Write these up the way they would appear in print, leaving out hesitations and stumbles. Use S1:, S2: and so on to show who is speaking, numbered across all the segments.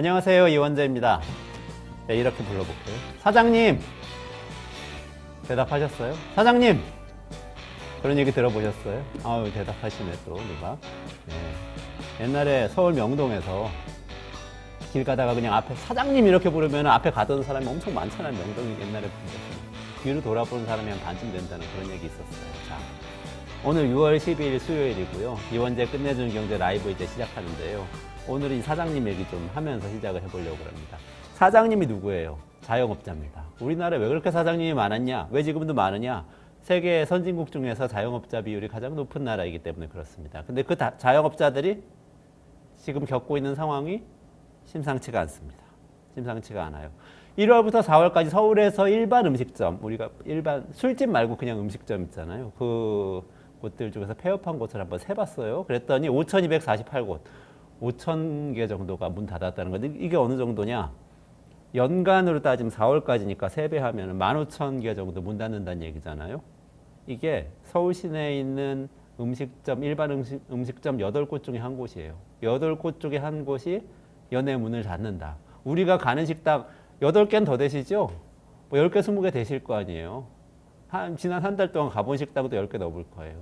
S1: 안녕하세요, 이원재입니다. 네, 이렇게 불러볼게요. 사장님! 대답하셨어요? 사장님! 그런 얘기 들어보셨어요? 아유, 대답하시네, 또, 누가. 네. 옛날에 서울 명동에서 길 가다가 그냥 앞에 사장님 이렇게 부르면 앞에 가던 사람이 엄청 많잖아요. 명동이 옛날에 부르셨어요. 뒤로 돌아보는 사람이 한 반쯤 된다는 그런 얘기 있었어요. 자, 오늘 6월 12일 수요일이고요. 이원재 끝내주는 경제 라이브 이제 시작하는데요. 오늘은 이 사장님 얘기 좀 하면서 시작을 해보려고 합니다. 사장님이 누구예요? 자영업자입니다. 우리나라에 왜 그렇게 사장님이 많았냐? 왜 지금도 많으냐? 세계 선진국 중에서 자영업자 비율이 가장 높은 나라이기 때문에 그렇습니다. 근데 그 자영업자들이 지금 겪고 있는 상황이 심상치가 않습니다. 심상치가 않아요. 1월부터 4월까지 서울에서 일반 음식점, 우리가 일반 술집 말고 그냥 음식점 있잖아요. 그 곳들 중에서 폐업한 곳을 한번 세봤어요. 그랬더니 5,248곳, 5,000개 정도가 문 닫았다는 건데 이게 어느 정도냐? 연간으로 따지면 4월까지니까 3배 하면 15,000개 정도 문 닫는다는 얘기잖아요. 이게 서울 시내에 있는 음식점, 일반 음식점 8곳 중에 한 곳이에요. 8곳 중에 한 곳이 연애 문을 닫는다. 우리가 가는 식당 8개는 더 되시죠? 뭐 10개, 20개 되실 거 아니에요. 지난 한 달 동안 가본 식당도 10개 넘을 거예요.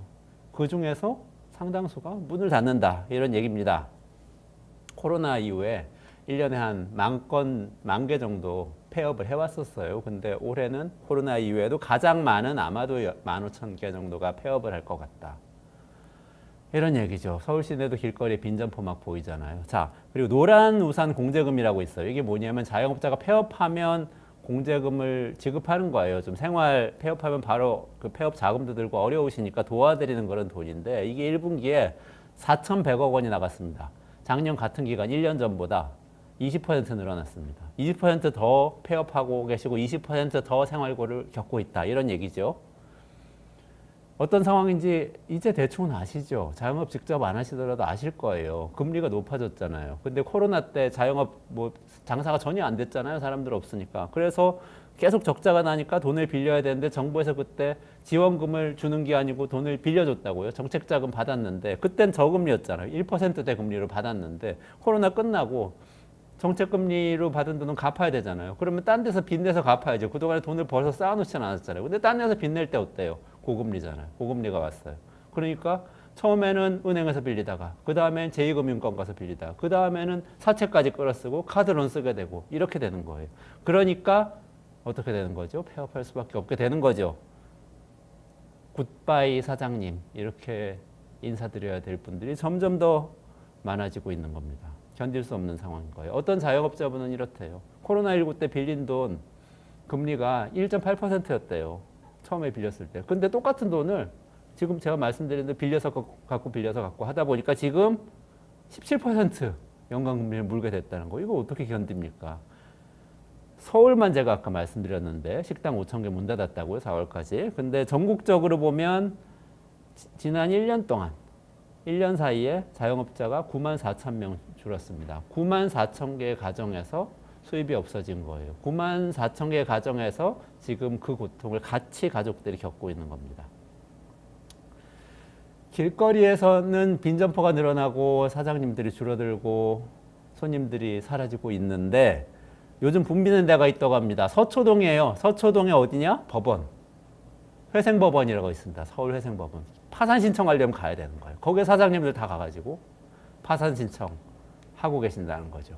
S1: 그 중에서 상당수가 문을 닫는다. 이런 얘기입니다. 코로나 이후에 1년에 한 10,000개 정도 폐업을 해왔었어요. 근데 올해는 코로나 이후에도 가장 많은 아마도 15,000개 정도가 폐업을 할 것 같다. 이런 얘기죠. 서울 시내도 길거리에 빈점포 막 보이잖아요. 자, 그리고 노란 우산 공제금이라고 있어요. 이게 뭐냐면 자영업자가 폐업하면 공제금을 지급하는 거예요. 좀 생활 폐업하면 바로 그 폐업 자금도 들고 어려우시니까 도와드리는 그런 돈인데 이게 1분기에 4,100억 원이 나갔습니다. 작년 같은 기간 1년 전보다 20% 늘어났습니다. 20% 더 폐업하고 계시고 20% 더 생활고를 겪고 있다. 이런 얘기죠. 어떤 상황인지 이제 대충은 아시죠? 자영업 직접 안 하시더라도 아실 거예요. 금리가 높아졌잖아요. 근데 코로나 때 자영업 장사가 전혀 안 됐잖아요. 사람들 없으니까. 그래서 계속 적자가 나니까 돈을 빌려야 되는데 정부에서 그때 지원금을 주는 게 아니고 돈을 빌려줬다고요. 정책자금 받았는데 그땐 저금리였잖아요. 1%대 금리로 받았는데 코로나 끝나고 정책금리로 받은 돈은 갚아야 되잖아요. 그러면 딴 데서 빚내서 갚아야죠. 그동안에 돈을 벌어서 쌓아놓지는 않았잖아요. 근데 딴 데서 빚낼 때 어때요? 고금리잖아요. 고금리가 왔어요. 그러니까 처음에는 은행에서 빌리다가 그 다음엔 제2금융권 가서 빌리다가 그 다음에는 사채까지 끌어쓰고 카드론 쓰게 되고 이렇게 되는 거예요. 그러니까 어떻게 되는 거죠? 폐업할 수밖에 없게 되는 거죠. 굿바이 사장님 이렇게 인사드려야 될 분들이 점점 더 많아지고 있는 겁니다. 견딜 수 없는 상황인 거예요. 어떤 자영업자분은 이렇대요. 코로나19 때 빌린 돈 금리가 1.8%였대요. 처음에 빌렸을 때. 근데 똑같은 돈을 지금 제가 말씀드린 대로 빌려서 갖고 하다 보니까 지금 17% 연간금리를 물게 됐다는 거. 이거 어떻게 견딥니까? 서울만 제가 아까 말씀드렸는데 식당 5,000개 문 닫았다고요. 4월까지. 근데 전국적으로 보면 지난 1년 동안 1년 사이에 자영업자가 94,000명 줄었습니다. 94,000개의 가정에서 수입이 없어진 거예요. 94,000개의 가정에서 지금 그 고통을 같이 가족들이 겪고 있는 겁니다. 길거리에서는 빈점포가 늘어나고 사장님들이 줄어들고 손님들이 사라지고 있는데 요즘 붐비는 데가 있다고 합니다. 서초동이에요. 서초동에 어디냐? 법원. 회생법원이라고 있습니다. 서울 회생법원. 파산 신청하려면 가야 되는 거예요. 거기에 사장님들 다 가가지고 파산 신청하고 계신다는 거죠.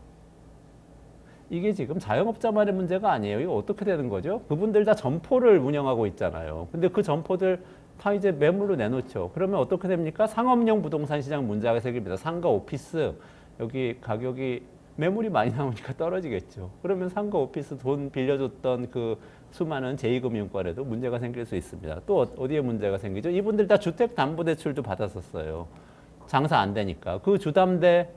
S1: 이게 지금 자영업자만의 문제가 아니에요. 이거 어떻게 되는 거죠? 그분들 다 점포를 운영하고 있잖아요. 근데 그 점포들 다 이제 매물로 내놓죠. 그러면 어떻게 됩니까? 상업용 부동산 시장 문제가 생깁니다. 상가 오피스 여기 가격이 매물이 많이 나오니까 떨어지겠죠. 그러면 상가 오피스 돈 빌려줬던 그 수많은 제2금융권에도 문제가 생길 수 있습니다. 또 어디에 문제가 생기죠? 이분들 다 주택담보대출도 받았었어요. 장사 안 되니까. 그 주담대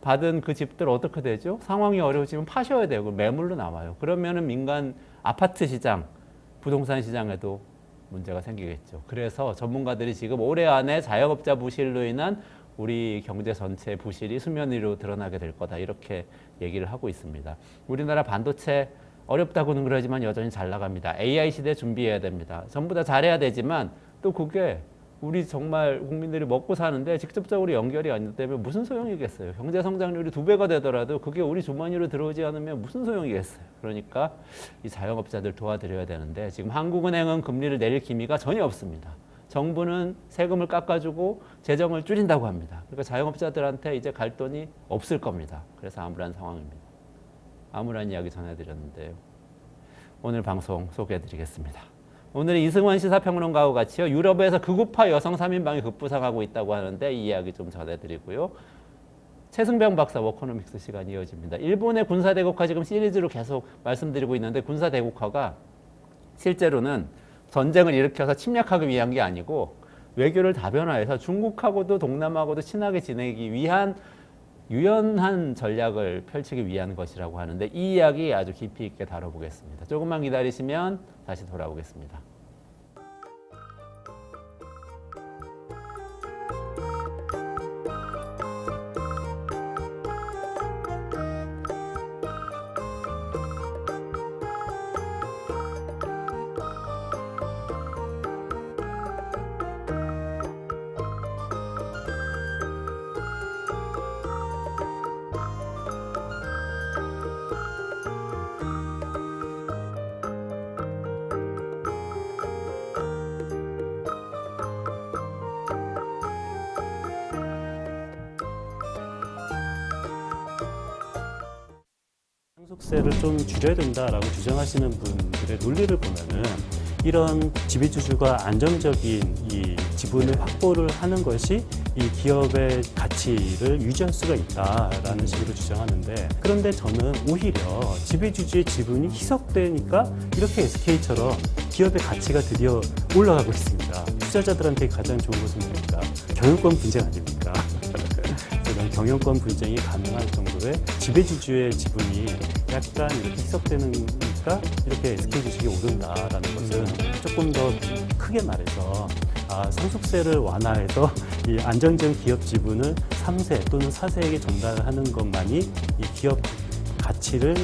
S1: 받은 그 집들 어떻게 되죠? 상황이 어려워지면 파셔야 되고 매물로 나와요. 그러면은 민간 아파트 시장, 부동산 시장에도 문제가 생기겠죠. 그래서 전문가들이 지금 올해 안에 자영업자 부실로 인한 우리 경제 전체 부실이 수면 위로 드러나게 될 거다. 이렇게 얘기를 하고 있습니다. 우리나라 반도체 어렵다고는 그러지만 여전히 잘 나갑니다. AI 시대 준비해야 됩니다. 전부 다 잘해야 되지만 또 그게 우리 정말 국민들이 먹고 사는데 직접적으로 연결이 안 되면 무슨 소용이겠어요. 경제 성장률이 2배가 되더라도 그게 우리 주머니로 들어오지 않으면 무슨 소용이겠어요. 그러니까 이 자영업자들 도와드려야 되는데 지금 한국은행은 금리를 내릴 기미가 전혀 없습니다. 정부는 세금을 깎아주고 재정을 줄인다고 합니다. 그러니까 자영업자들한테 이제 갈 돈이 없을 겁니다. 그래서 암울한 상황입니다. 암울한 이야기 전해드렸는데요. 오늘 방송 소개해드리겠습니다. 오늘은 이승원 시사평론가와 같이요. 유럽에서 극우파 여성 3인방이 급부상하고 있다고 하는데 이 이야기 좀 전해드리고요. 최승병 박사 워커노믹스 시간이 이어집니다. 일본의 군사대국화 지금 시리즈로 계속 말씀드리고 있는데 군사대국화가 실제로는 전쟁을 일으켜서 침략하기 위한 게 아니고 외교를 다변화해서 중국하고도 동남아하고도 친하게 지내기 위한 유연한 전략을 펼치기 위한 것이라고 하는데 이 이야기 아주 깊이 있게 다뤄보겠습니다. 조금만 기다리시면 다시 돌아오겠습니다.
S2: 상속세를 좀 줄여야 된다라고 주장하시는 분들의 논리를 보면은 이런 지배주주가 안정적인 이 지분을 확보를 하는 것이 이 기업의 가치를 유지할 수가 있다라는 식으로 주장하는데, 그런데 저는 오히려 지배주주의 지분이 희석되니까 이렇게 SK처럼 기업의 가치가 드디어 올라가고 있습니다. 투자자들한테 가장 좋은 것은 뭡니까? 경영권 분쟁 아닙니까? 이런 경영권 분쟁이 가능할 정도의 지배주주의 지분이 약간 이렇게 희석되니까 이렇게 SK 주식이 오른다라는 것은 조금 더 크게 말해서 상속세를 완화해서 이 안정적인 기업 지분을 3세 또는 4세에게 전달하는 것만이 이 기업 가치를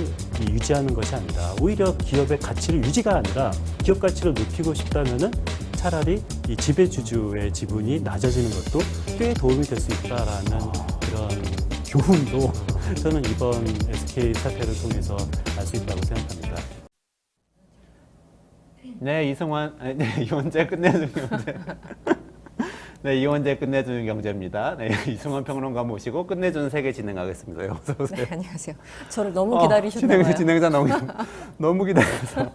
S2: 유지하는 것이 아니라 오히려 기업의 가치를 유지가 아니라 기업 가치를 높이고 싶다면은 차라리 이 지배주주의 지분이 낮아지는 것도 꽤 도움이 될 수 있다라는 그런 교훈도 저는 이번 SK 사태를 통해서 알 수 있다고 생각합니다.
S1: 네, 이원재 끝내주는 경제. 네, 이원재 끝내주는 경제입니다. 네, 이승원 평론가 모시고 끝내주는 세계 진행하겠습니다. 어서 오세요.
S3: 네, 안녕하세요. 저를 너무 기다리셨나 봐요.
S1: 진행자 너무 기다려서.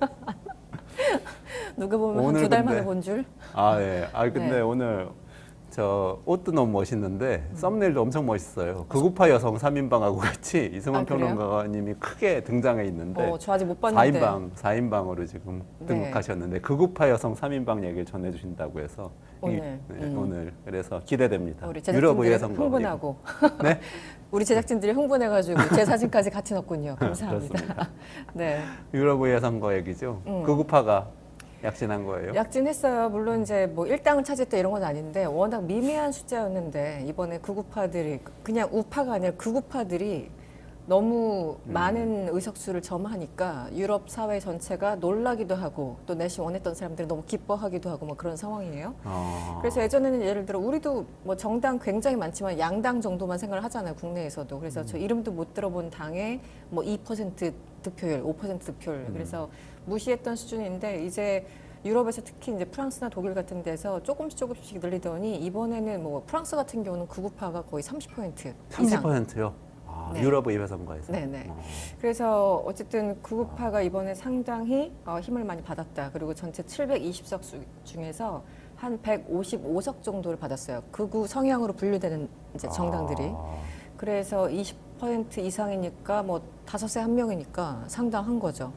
S3: 누가 보면 한 2달 만에 본 줄.
S1: 네. 근데 오늘 저 옷도 너무 멋있는데 썸네일도 엄청 멋있어요. 극우파 여성 3인방하고 같이 이승원 평론가님이 크게 등장해 있는데
S3: 저 아직 못 봤는데
S1: 4인방으로 지금 등극하셨는데 극우파 여성 3인방 얘기를 전해주신다고 해서
S3: 오늘
S1: 오늘 그래서 기대됩니다.
S3: 우리 제작진들이 흥분하고
S1: 네?
S3: 우리 제작진들이 흥분해가지고 제 사진까지 같이 넣었군요. 감사합니다. 네.
S1: 유럽의회 선거 얘기죠. 극우파가 약진한 거예요?
S3: 약진했어요. 물론 이제 뭐 일당을 차지했다 이런 건 아닌데 워낙 미미한 숫자였는데 이번에 극우파들이 그냥 우파가 아니라 극우파들이 너무 많은 의석수를 점하니까 유럽 사회 전체가 놀라기도 하고 또 내심 원했던 사람들이 너무 기뻐하기도 하고 뭐 그런 상황이에요. 그래서 예전에는 예를 들어 우리도 뭐 정당 굉장히 많지만 양당 정도만 생각을 하잖아요. 국내에서도. 그래서 저 이름도 못 들어본 당에 뭐 2% 득표율, 5% 득표율. 그래서 무시했던 수준인데 이제 유럽에서 특히 이제 프랑스나 독일 같은 데서 조금씩 늘리더니 이번에는 뭐 프랑스 같은 경우는 극우파가 거의 30% 이상.
S1: 30%요?
S3: 네.
S1: 유럽의회 선거에서.
S3: 네네. 그래서 어쨌든 극우파가 이번에 상당히 힘을 많이 받았다. 그리고 전체 720석 중에서 한 155석 정도를 받았어요. 극우 성향으로 분류되는 이제 정당들이. 그래서 20% 이상이니까 뭐 5세 1명이니까 상당한 거죠.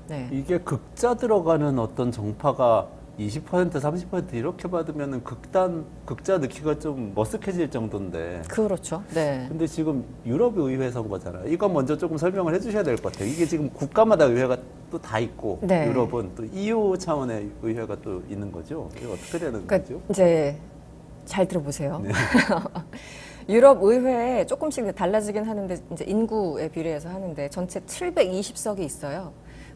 S3: 네.
S1: 이게 극자 들어가는 어떤 정파가 20% 30% 이렇게 받으면 극자 넣기가 좀 머쓱해질 정도인데.
S3: 그렇죠. 네.
S1: 근데 지금 유럽 의회 선거잖아요. 이거 먼저 조금 설명을 해주셔야 될 것 같아요. 이게 지금 국가마다 의회가 또 다 있고
S3: 네.
S1: 유럽은 또 EU 차원의 의회가 또 있는 거죠. 이게 어떻게 되는 거죠?
S3: 이제 잘 들어보세요.
S1: 네.
S3: 유럽 의회에 조금씩 달라지긴 하는데 이제 인구에 비례해서 하는데 전체 720석이 있어요.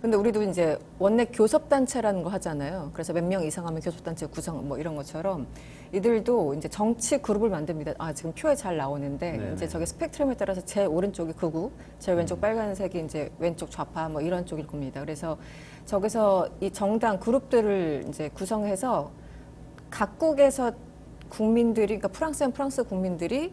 S3: 근데 우리도 이제 원내 교섭단체라는 거 하잖아요. 그래서 몇 명 이상 하면 교섭단체 구성 뭐 이런 것처럼 이들도 이제 정치 그룹을 만듭니다. 아, 지금 표에 잘 나오는데
S1: 네네.
S3: 이제 저게 스펙트럼에 따라서 제 오른쪽이 극우, 제 왼쪽 빨간색이 이제 왼쪽 좌파 뭐 이런 쪽일 겁니다. 그래서 저기서 이 정당 그룹들을 이제 구성해서 각국에서 국민들이, 그러니까 프랑스는 프랑스 국민들이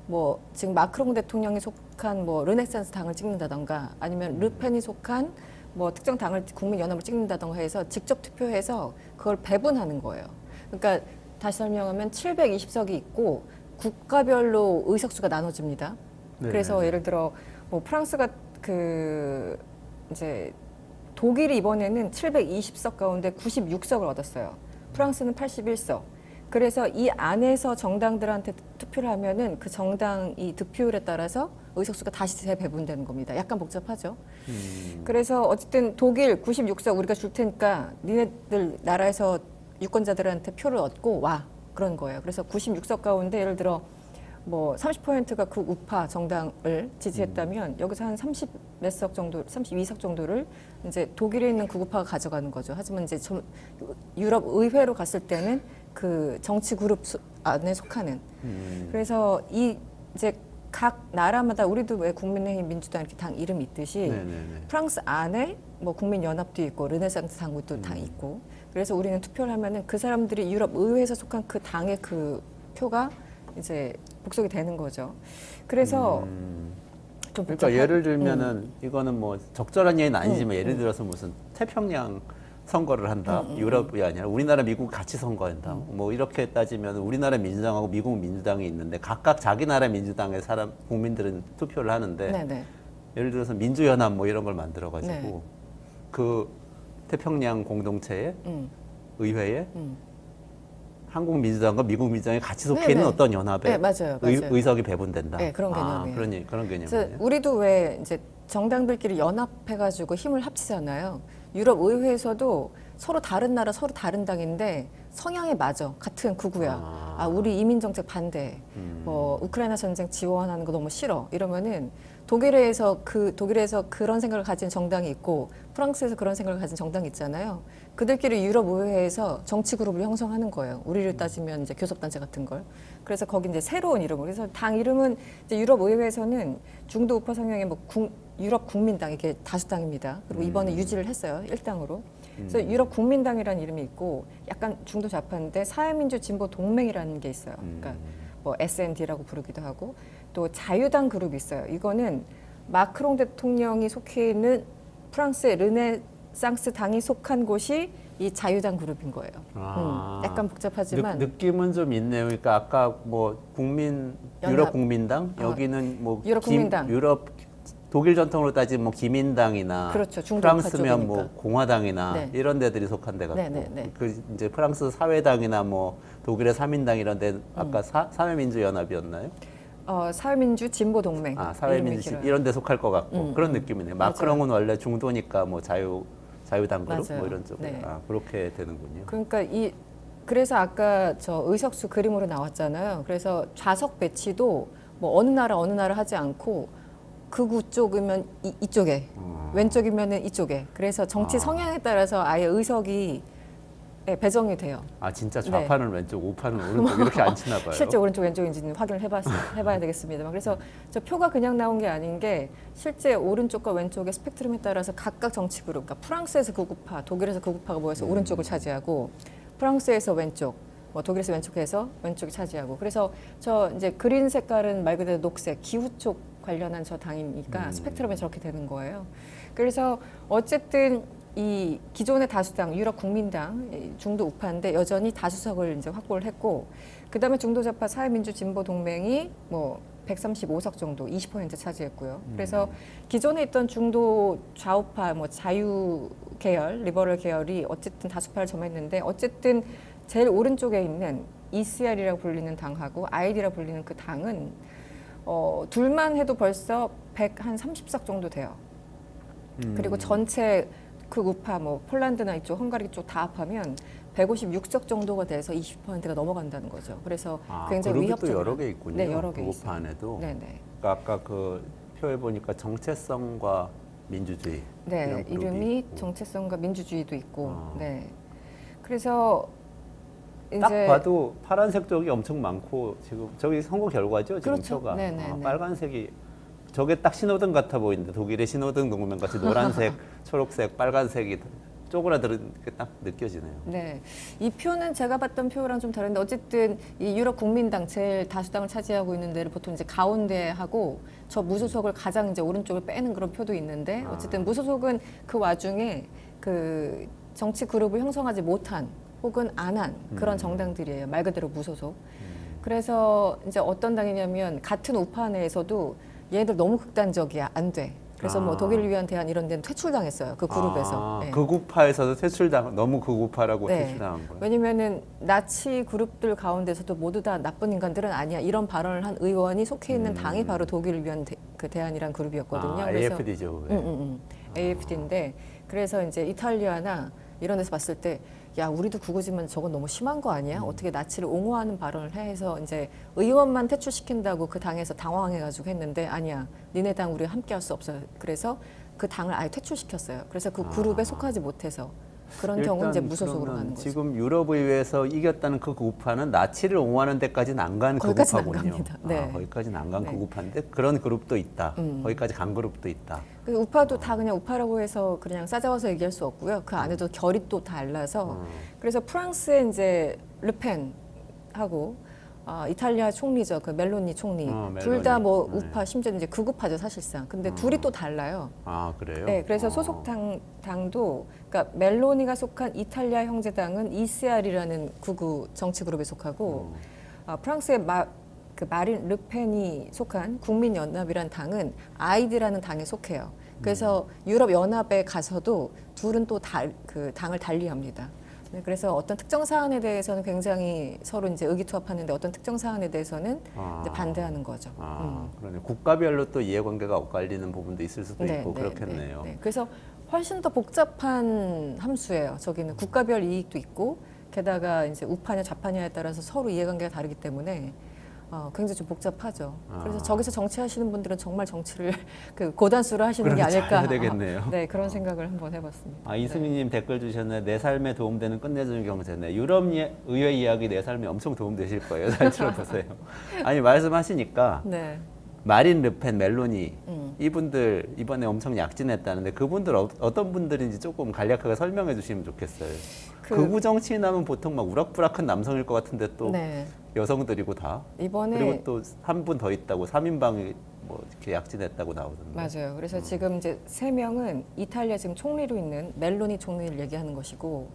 S3: 뭐 지금 마크롱 대통령이 속한 뭐 르네상스 당을 찍는다던가 아니면 르펜이 속한 뭐 특정 당을 국민연합을 찍는다던가 해서 직접 투표해서 그걸 배분하는 거예요. 그러니까 다시 설명하면 720석이 있고 국가별로 의석수가 나눠집니다.
S1: 네네.
S3: 그래서 예를 들어 뭐 프랑스가 그 이제 독일이 이번에는 720석 가운데 96석을 얻었어요. 프랑스는 81석. 그래서 이 안에서 정당들한테 투표를 하면은 그 정당 이 득표율에 따라서 의석수가 다시 재배분되는 겁니다. 약간 복잡하죠. 그래서 어쨌든 독일 96석 우리가 줄 테니까 니네들 나라에서 유권자들한테 표를 얻고 와. 그런 거예요. 그래서 96석 가운데 예를 들어 뭐 30%가 그 우파 정당을 지지했다면 여기서 한 30 몇 석 정도, 32석 정도를 이제 독일에 있는 극우파가 가져가는 거죠. 하지만 이제 유럽 의회로 갔을 때는 그 정치 그룹 안에 속하는. 그래서 이 이제 각 나라마다 우리도 왜 국민의힘 민주당 이렇게 당 이름이 있듯이
S1: 네네네.
S3: 프랑스 안에 뭐 국민연합도 있고 르네상스 당도 다 있고 그래서 우리는 투표를 하면은 그 사람들이 유럽 의회에서 속한 그 당의 그 표가 이제 복속이 되는 거죠. 그래서 좀
S1: 그러니까
S3: 복잡한-
S1: 예를 들면은 이거는 뭐 적절한 예는 아니지만 예를 들어서 무슨 태평양 선거를 한다. 유럽이 아니라 우리나라 미국 같이 선거한다. 뭐 이렇게 따지면 우리나라 민주당하고 미국 민주당이 있는데 각각 자기 나라 민주당의 사람 국민들은 투표를 하는데
S3: 네네.
S1: 예를 들어서 민주연합 뭐 이런 걸 만들어 가지고
S3: 네.
S1: 그 태평양 공동체의 의회에 한국 민주당과 미국 민주당이 같이 속해 있는
S3: 네네.
S1: 어떤 연합에
S3: 네, 맞아요.
S1: 의석이 배분된다.
S3: 네, 그런 개념이에요.
S1: 그런
S3: 그래서
S1: 개념이에요.
S3: 우리도 왜 이제 정당들끼리 연합해가지고 힘을 합치잖아요. 유럽 의회에서도 서로 다른 나라, 서로 다른 당인데 성향이 맞아. 같은 극우야. 아, 우리 이민 정책 반대. 뭐 우크라이나 전쟁 지원하는 거 너무 싫어. 이러면은 독일에서 그런 생각을 가진 정당이 있고 프랑스에서 그런 생각을 가진 정당이 있잖아요. 그들끼리 유럽 의회에서 정치 그룹을 형성하는 거예요. 우리를 따지면 이제 교섭단체 같은 걸. 그래서 거기 이제 새로운 이름을. 그래서 당 이름은 이제 유럽 의회에서는 중도 우파 성향의 뭐 유럽 국민당 이게 다수당입니다. 그리고 이번에 유지를 했어요. 1당으로. 그래서 유럽 국민당이라는 이름이 있고 약간 중도 좌파인데 사회민주 진보 동맹이라는 게 있어요. 그러니까 뭐 SND라고 부르기도 하고 또 자유당 그룹이 있어요. 이거는 마크롱 대통령이 속해 있는 프랑스의 르네상스 당이 속한 곳이 이 자유당 그룹인 거예요. 약간 복잡하지만
S1: 느낌은 좀 있네요. 그러니까 아까 뭐
S3: 연합.
S1: 유럽 국민당 여기는 뭐
S3: 유럽 국민당.
S1: 유럽 독일 전통으로 따지면 뭐 기민당이나
S3: 그렇죠. 중도우파
S1: 프랑스면 뭐
S3: 쪽이니까.
S1: 공화당이나
S3: 네.
S1: 이런 데들이 속한 데 같고
S3: 네.
S1: 그 이제 프랑스 사회당이나 뭐 독일의 사민당 이런 데 아까 사회민주연합이었나요?
S3: 사회민주 진보 동맹.
S1: 사회민주 이런 데 속할 것 같고 그런 느낌이네요. 마크롱은 원래 중도니까 뭐 자유당 그룹
S3: 맞아요.
S1: 뭐 이런 쪽.
S3: 네.
S1: 그렇게 되는군요.
S3: 그러니까 그래서 아까 저 의석수 그림으로 나왔잖아요. 그래서 좌석 배치도 뭐 어느 나라 하지 않고 극우 쪽이면 이쪽에 왼쪽이면은 이쪽에. 그래서 정치 성향에 따라서 아예 의석이 배정이 돼요.
S1: 진짜 좌파는 왼쪽, 우파는 오른쪽 이렇게 안 치나 봐요.
S3: 실제 오른쪽 왼쪽인지는 확인을 해봐야 되겠습니다만. 그래서 저 표가 그냥 나온 게 아닌 게 실제 오른쪽과 왼쪽의 스펙트럼에 따라서 각각 정치 그룹, 그러니까 프랑스에서 극우파, 독일에서 극우파가 모여서 오른쪽을 차지하고 프랑스에서 왼쪽, 뭐 독일에서 왼쪽해서 왼쪽이 차지하고. 그래서 저 이제 그린 색깔은 말 그대로 녹색, 기후 쪽 관련한 저 당이니까 스펙트럼이 저렇게 되는 거예요. 그래서 어쨌든 이 기존의 다수당 유럽 국민당 중도 우파인데 여전히 다수석을 이제 확보를 했고 그다음에 중도 좌파 사회민주 진보 동맹이 뭐 135석 정도 20% 차지했고요. 그래서 기존에 있던 중도 좌우파 뭐 자유 계열, 리버럴 계열이 어쨌든 다수파를 점했는데 어쨌든 제일 오른쪽에 있는 ECR이라고 불리는 당하고 ID라고 불리는 그 당은 둘만 해도 벌써 130석 정도 돼요. 그리고 전체 극우파 뭐 폴란드나 이쪽 헝가리 쪽 다 합하면 156석 정도가 돼서 20%가 넘어간다는 거죠. 그래서 굉장히
S1: 그룹이
S3: 위협적인.
S1: 또 여러 개 있군요.
S3: 네, 여러 개
S1: 우파
S3: 있어요.
S1: 안에도.
S3: 네네.
S1: 그러니까 아까 그 표에 보니까 정체성과 민주주의.
S3: 네,
S1: 이런 그룹이
S3: 이름이
S1: 있고.
S3: 정체성과 민주주의도 있고,
S1: 아.
S3: 네. 그래서
S1: 딱
S3: 이제
S1: 봐도 파란색 쪽이 엄청 많고 지금 저기 선거 결과죠 지금
S3: 그렇죠.
S1: 표가.
S3: 네네네.
S1: 빨간색이 저게 딱 신호등 같아 보이는데 독일의 신호등 동면 같이 노란색, 초록색, 빨간색이 쪼그라드는 게 딱 느껴지네요.
S3: 네, 이 표는 제가 봤던 표랑 좀 다른데 어쨌든 이 유럽 국민당 제일 다수당을 차지하고 있는 데를 보통 이제 가운데 하고 저 무소속을 가장 이제 오른쪽을 빼는 그런 표도 있는데 어쨌든 무소속은 그 와중에 그 정치 그룹을 형성하지 못한 혹은 안 한 그런 정당들이에요. 말 그대로 무소속. 그래서 이제 어떤 당이냐면 같은 우파 내에서도 얘네들 너무 극단적이야. 안 돼. 그래서 뭐 독일을 위한 대안 이런 데는 퇴출당했어요. 그 그룹에서. 네.
S1: 극우파에서도 퇴출당 너무 극우파라고
S3: 네.
S1: 퇴출당한 거예요.
S3: 왜냐면은 나치 그룹들 가운데서도 모두 다 나쁜 인간들은 아니야. 이런 발언을 한 의원이 속해 있는 당이 바로 독일을 위한 그 대안이란 그룹이었거든요.
S1: AFD죠.
S3: AFD인데 그래서 이제 이탈리아나 이런 데서 봤을 때 야, 우리도 그거지만 저건 너무 심한 거 아니야? 어떻게 나치를 옹호하는 발언을 해서 이제 의원만 퇴출시킨다고 그 당에서 당황해가지고 했는데 아니야, 니네 당 우리가 함께할 수 없어요. 그래서 그 당을 아예 퇴출시켰어요. 그래서 그 그룹에 속하지 못해서 그런 경우 이제 무소속으로
S1: 그러면
S3: 가는 거죠.
S1: 지금 유럽의회에서 이겼다는 그 극우파는 나치를 옹호하는 데까지는 안 간
S3: 거기까지는 안
S1: 극우파군요.
S3: 갑니다. 네.
S1: 거기까지는 안 간
S3: 네.
S1: 극우파인데 그런 그룹도 있다. 거기까지 간 그룹도 있다.
S3: 그 우파도 다 그냥 우파라고 해서 그냥 싸잡아서 얘기할 수 없고요. 그 안에도 결이 또 달라서 그래서 프랑스의 이제 르펜하고 이탈리아 총리죠. 그 멜로니 총리. 둘 다 뭐
S1: 멜로니.
S3: 우파, 심지어 이제 극우파죠, 사실상. 근데 둘이 또 달라요.
S1: 그래요?
S3: 네, 그래서 소속 당도, 그러니까 멜로니가 속한 이탈리아 형제당은 ECR이라는 극우 정치 그룹에 속하고, 프랑스의 그 마린 르펜이 속한 국민연합이라는 당은 아이드라는 당에 속해요. 그래서 유럽 연합에 가서도 둘은 또 그 당을 달리합니다. 네, 그래서 어떤 특정 사안에 대해서는 굉장히 서로 이제 의기투합하는데 어떤 특정 사안에 대해서는 이제 반대하는 거죠.
S1: 그러네. 국가별로 또 이해관계가 엇갈리는 부분도 있을 수도 있고 그렇겠네요.
S3: 네. 그래서 훨씬 더 복잡한 함수예요. 저기는 국가별 이익도 있고 게다가 이제 우파냐 좌파냐에 따라서 서로 이해관계가 다르기 때문에 굉장히 좀 복잡하죠. 그래서 저기서 정치하시는 분들은 정말 정치를 그 고단수로 하시는 게 아닐까.
S1: 해야 되겠네요.
S3: 네, 그런 생각을 한번 해봤습니다.
S1: 이승희님 댓글 주셨네. 내 삶에 도움되는 끝내주는 경제네. 유럽 의회 이야기 내 삶에 엄청 도움되실 거예요. 잘 들어보세요. 아니 말씀하시니까
S3: 네.
S1: 마린 르펜, 멜로니 이분들 이번에 엄청 약진했다는데 그분들 어떤 분들인지 조금 간략하게 설명해 주시면 좋겠어요. 극우 정치인 하면 보통 막 우락부락한 남성일 것 같은데 또
S3: 네.
S1: 여성들이고 다.
S3: 이번에
S1: 그리고 또 한 분 더 있다고 3인방이 뭐 이렇게 약진했다고 나오던데.
S3: 맞아요. 그래서 지금 이제 3명은 이탈리아 지금 총리로 있는 멜로니 총리를 얘기하는 것이고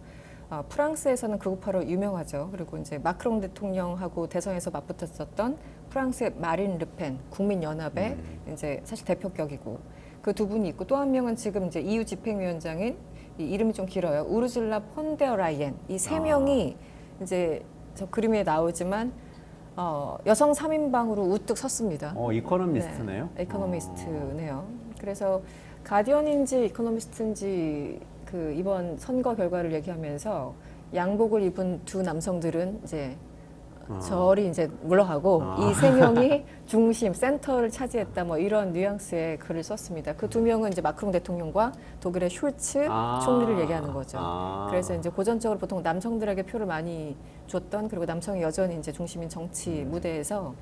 S3: 프랑스에서는 극우파로 유명하죠. 그리고 이제 마크롱 대통령하고 대선에서 맞붙었었던 프랑스의 마린 르펜 국민연합의 이제 사실 대표격이고 그 두 분이 있고 또 한 명은 지금 이제 EU 집행위원장인 이 이름이 좀 길어요. 우르줄라 폰데어라이엔. 이 3명이 이제 저 그림에 나오지만 여성 3인방으로 우뚝 섰습니다.
S1: 이코노미스트네요.
S3: 네, 이코노미스트네요. 그래서 가디언인지 이코노미스트인지 그 이번 선거 결과를 얘기하면서 양복을 입은 두 남성들은 이제 저리 이제 물러가고 이 3명이 중심 센터를 차지했다 뭐 이런 뉘앙스의 글을 썼습니다. 그 2명은 이제 마크롱 대통령과 독일의 슐츠 총리를 얘기하는 거죠. 그래서 이제 고전적으로 보통 남성들에게 표를 많이 줬던 그리고 남성이 여전히 이제 중심인 정치 무대에서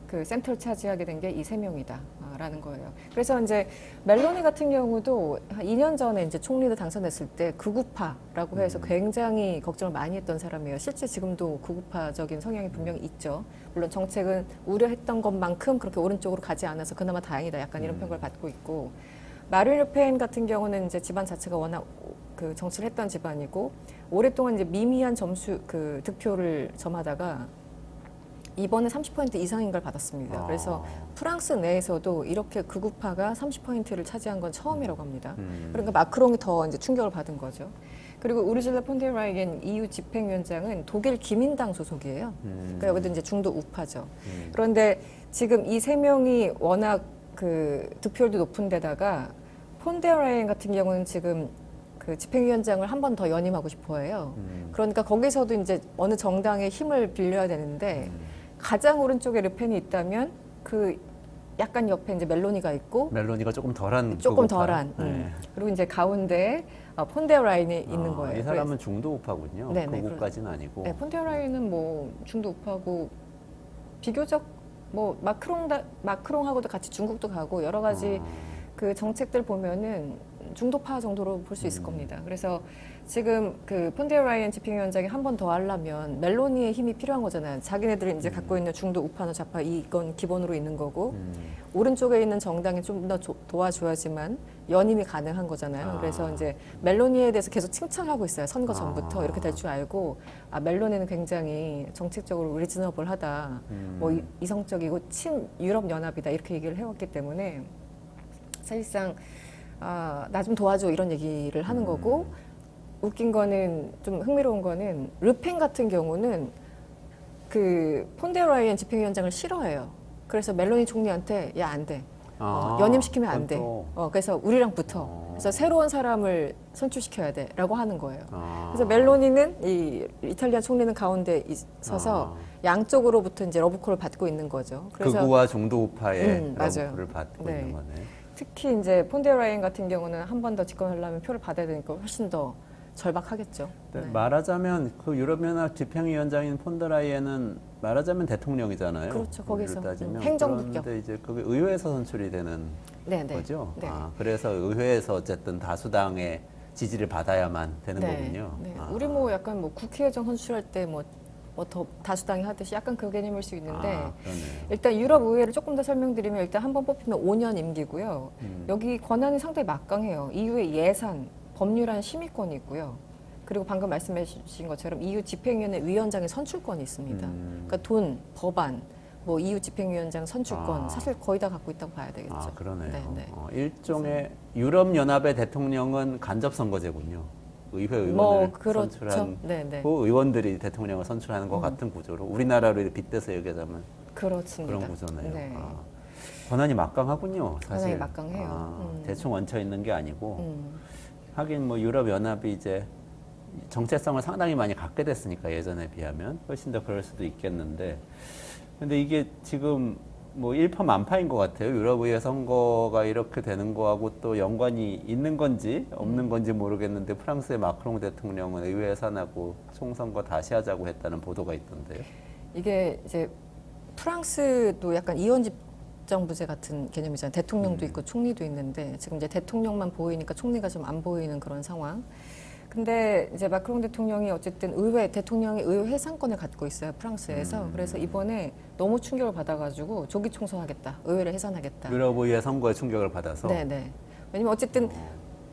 S3: 그 센터를 차지하게 된 게 이 3명이다라는 거예요. 그래서 이제 멜로니 같은 경우도 한 2년 전에 이제 총리로 당선됐을 때 극우파라고 해서 굉장히 걱정을 많이 했던 사람이에요. 실제 지금도 극우파적인 성향이 분명히 있죠. 물론 정책은 우려했던 것만큼 그렇게 오른쪽으로 가지 않아서 그나마 다행이다. 약간 이런 평가를 받고 있고 마린 르펜 같은 경우는 이제 집안 자체가 워낙 그 정치를 했던 집안이고 오랫동안 이제 미미한 점수 그 득표를 점하다가 이번에 30% 이상인 걸 받았습니다. 그래서 프랑스 내에서도 이렇게 극우파가 30%를 차지한 건 처음이라고 합니다. 그러니까 마크롱이 더 이제 충격을 받은 거죠. 그리고 우르줄라 폰데라이엔 EU 집행위원장은 독일 기민당 소속이에요. 그러니까 여기도 이제 중도 우파죠. 그런데 지금 이 3명이 워낙 그 득표율도 높은 데다가 폰데라이엔 같은 경우는 지금 그 집행위원장을 한 번 더 연임하고 싶어해요. 그러니까 거기서도 이제 어느 정당의 힘을 빌려야 되는데. 가장 오른쪽에 르펜이 있다면 그 약간 옆에 이제 멜로니가 있고
S1: 멜로니가 조금 덜한
S3: 조금
S1: 극우파.
S3: 덜한.
S1: 네.
S3: 그리고 이제 가운데에 폰데어라인이 있는 거예요.
S1: 이 사람은 중도 우파군요.
S3: 네네,
S1: 극우까지는 아니고.
S3: 네, 폰데어라인은 뭐 중도 우파고 비교적 뭐 마크롱하고도 같이 중국도 가고 여러 가지 그 정책들 보면은 중도파 정도로 볼 수 있을 겁니다. 그래서 지금 그 폰데어라이언 집행위원장이 한 번 더 하려면 멜로니의 힘이 필요한 거잖아요. 자기네들이 이제 갖고 있는 중도 우파나 좌파 이건 기본으로 있는 거고 오른쪽에 있는 정당이 좀 더 도와줘야지만 연임이 가능한 거잖아요. 그래서 이제 멜로니에 대해서 계속 칭찬하고 있어요. 선거 전부터 이렇게 될 줄 알고 멜로니는 굉장히 정책적으로 리즈너블하다, 뭐 이성적이고 친 유럽 연합이다 이렇게 얘기를 해왔기 때문에 사실상 나 좀 도와줘 이런 얘기를 하는 거고 웃긴 거는 좀 흥미로운 거는 르펜 같은 경우는 그 폰데어라이언 집행위원장을 싫어해요. 그래서 멜로니 총리한테 야 안 돼. 연임시키면 안 돼. 그래서 우리랑 붙어. 그래서 새로운 사람을 선출시켜야 돼라고 하는 거예요. 그래서 멜로니는 이 이탈리아 총리는 가운데 서서 양쪽으로부터 이제 러브콜을 받고 있는 거죠. 그래서
S1: 극우와 중도 우파의
S3: 맞아요.
S1: 러브콜을 받고
S3: 네.
S1: 있는 거네.
S3: 특히 이제 폰데어라이언 같은 경우는 한 번 더 집권하려면 표를 받아야 되니까 훨씬 더 절박하겠죠.
S1: 네,
S3: 네.
S1: 말하자면 그 유럽연합 집행위원장인 폰데라이엔은 말하자면 대통령이잖아요.
S3: 그렇죠. 거기서
S1: 따지면.
S3: 행정국격.
S1: 그런데 이제 그게 의회에서 선출이 되는
S3: 네, 네.
S1: 거죠.
S3: 네.
S1: 그래서 의회에서 어쨌든 다수당의 지지를 받아야만 되는 거군요.
S3: 네. 우리 뭐 약간 뭐 국회의장 선출할 때 뭐 더 다수당이 하듯이 약간 그 개념일 수 있는데
S1: 그러네요.
S3: 일단 유럽 의회를 조금 더 설명드리면 일단 한 번 뽑히면 5년 임기고요. 여기 권한이 상당히 막강해요. EU의 예산, 법률안 심의권이 있고요. 그리고 방금 말씀해 주신 것처럼 EU 집행위원회 위원장의 선출권이 있습니다. 그러니까 돈, 법안, 뭐 EU 집행위원장 선출권 사실 거의 다 갖고 있다고 봐야 되겠죠.
S1: 그러네요.
S3: 네, 네.
S1: 일종의 유럽연합의 대통령은 간접선거제군요. 의회 의원을
S3: 그렇죠.
S1: 선출한
S3: 네, 네.
S1: 그 의원들이 대통령을 선출하는 것 같은 구조로 우리나라로 빗대서 얘기하자면
S3: 그렇습니다.
S1: 그런 구조네요.
S3: 네.
S1: 권한이 막강하군요. 사실.
S3: 권한이 막강해요.
S1: 대충 얹혀 있는 게 아니고 하긴 뭐 유럽 연합이 이제 정체성을 상당히 많이 갖게 됐으니까 예전에 비하면 훨씬 더 그럴 수도 있겠는데 근데 이게 지금 뭐 일파만파인 것 같아요. 유럽의회 선거가 이렇게 되는 거하고 또 연관이 있는 건지 없는 건지 모르겠는데 프랑스의 마크롱 대통령은 의회 예산하고 총선거 다시 하자고 했다는 보도가 있던데요.
S3: 이게 이제 프랑스도 약간 이원집 정부제 같은 개념이잖아요. 대통령도 있고 총리도 있는데 지금 이제 대통령만 보이니까 총리가 좀 안 보이는 그런 상황. 근데 이제 마크롱 대통령이 어쨌든 대통령이 의회 해상권을 갖고 있어요. 프랑스에서. 그래서 이번에 너무 충격을 받아가지고 조기 총선하겠다. 의회를 해산하겠다.
S1: 유럽의회 선거에 충격을 받아서.
S3: 네네. 왜냐면 어쨌든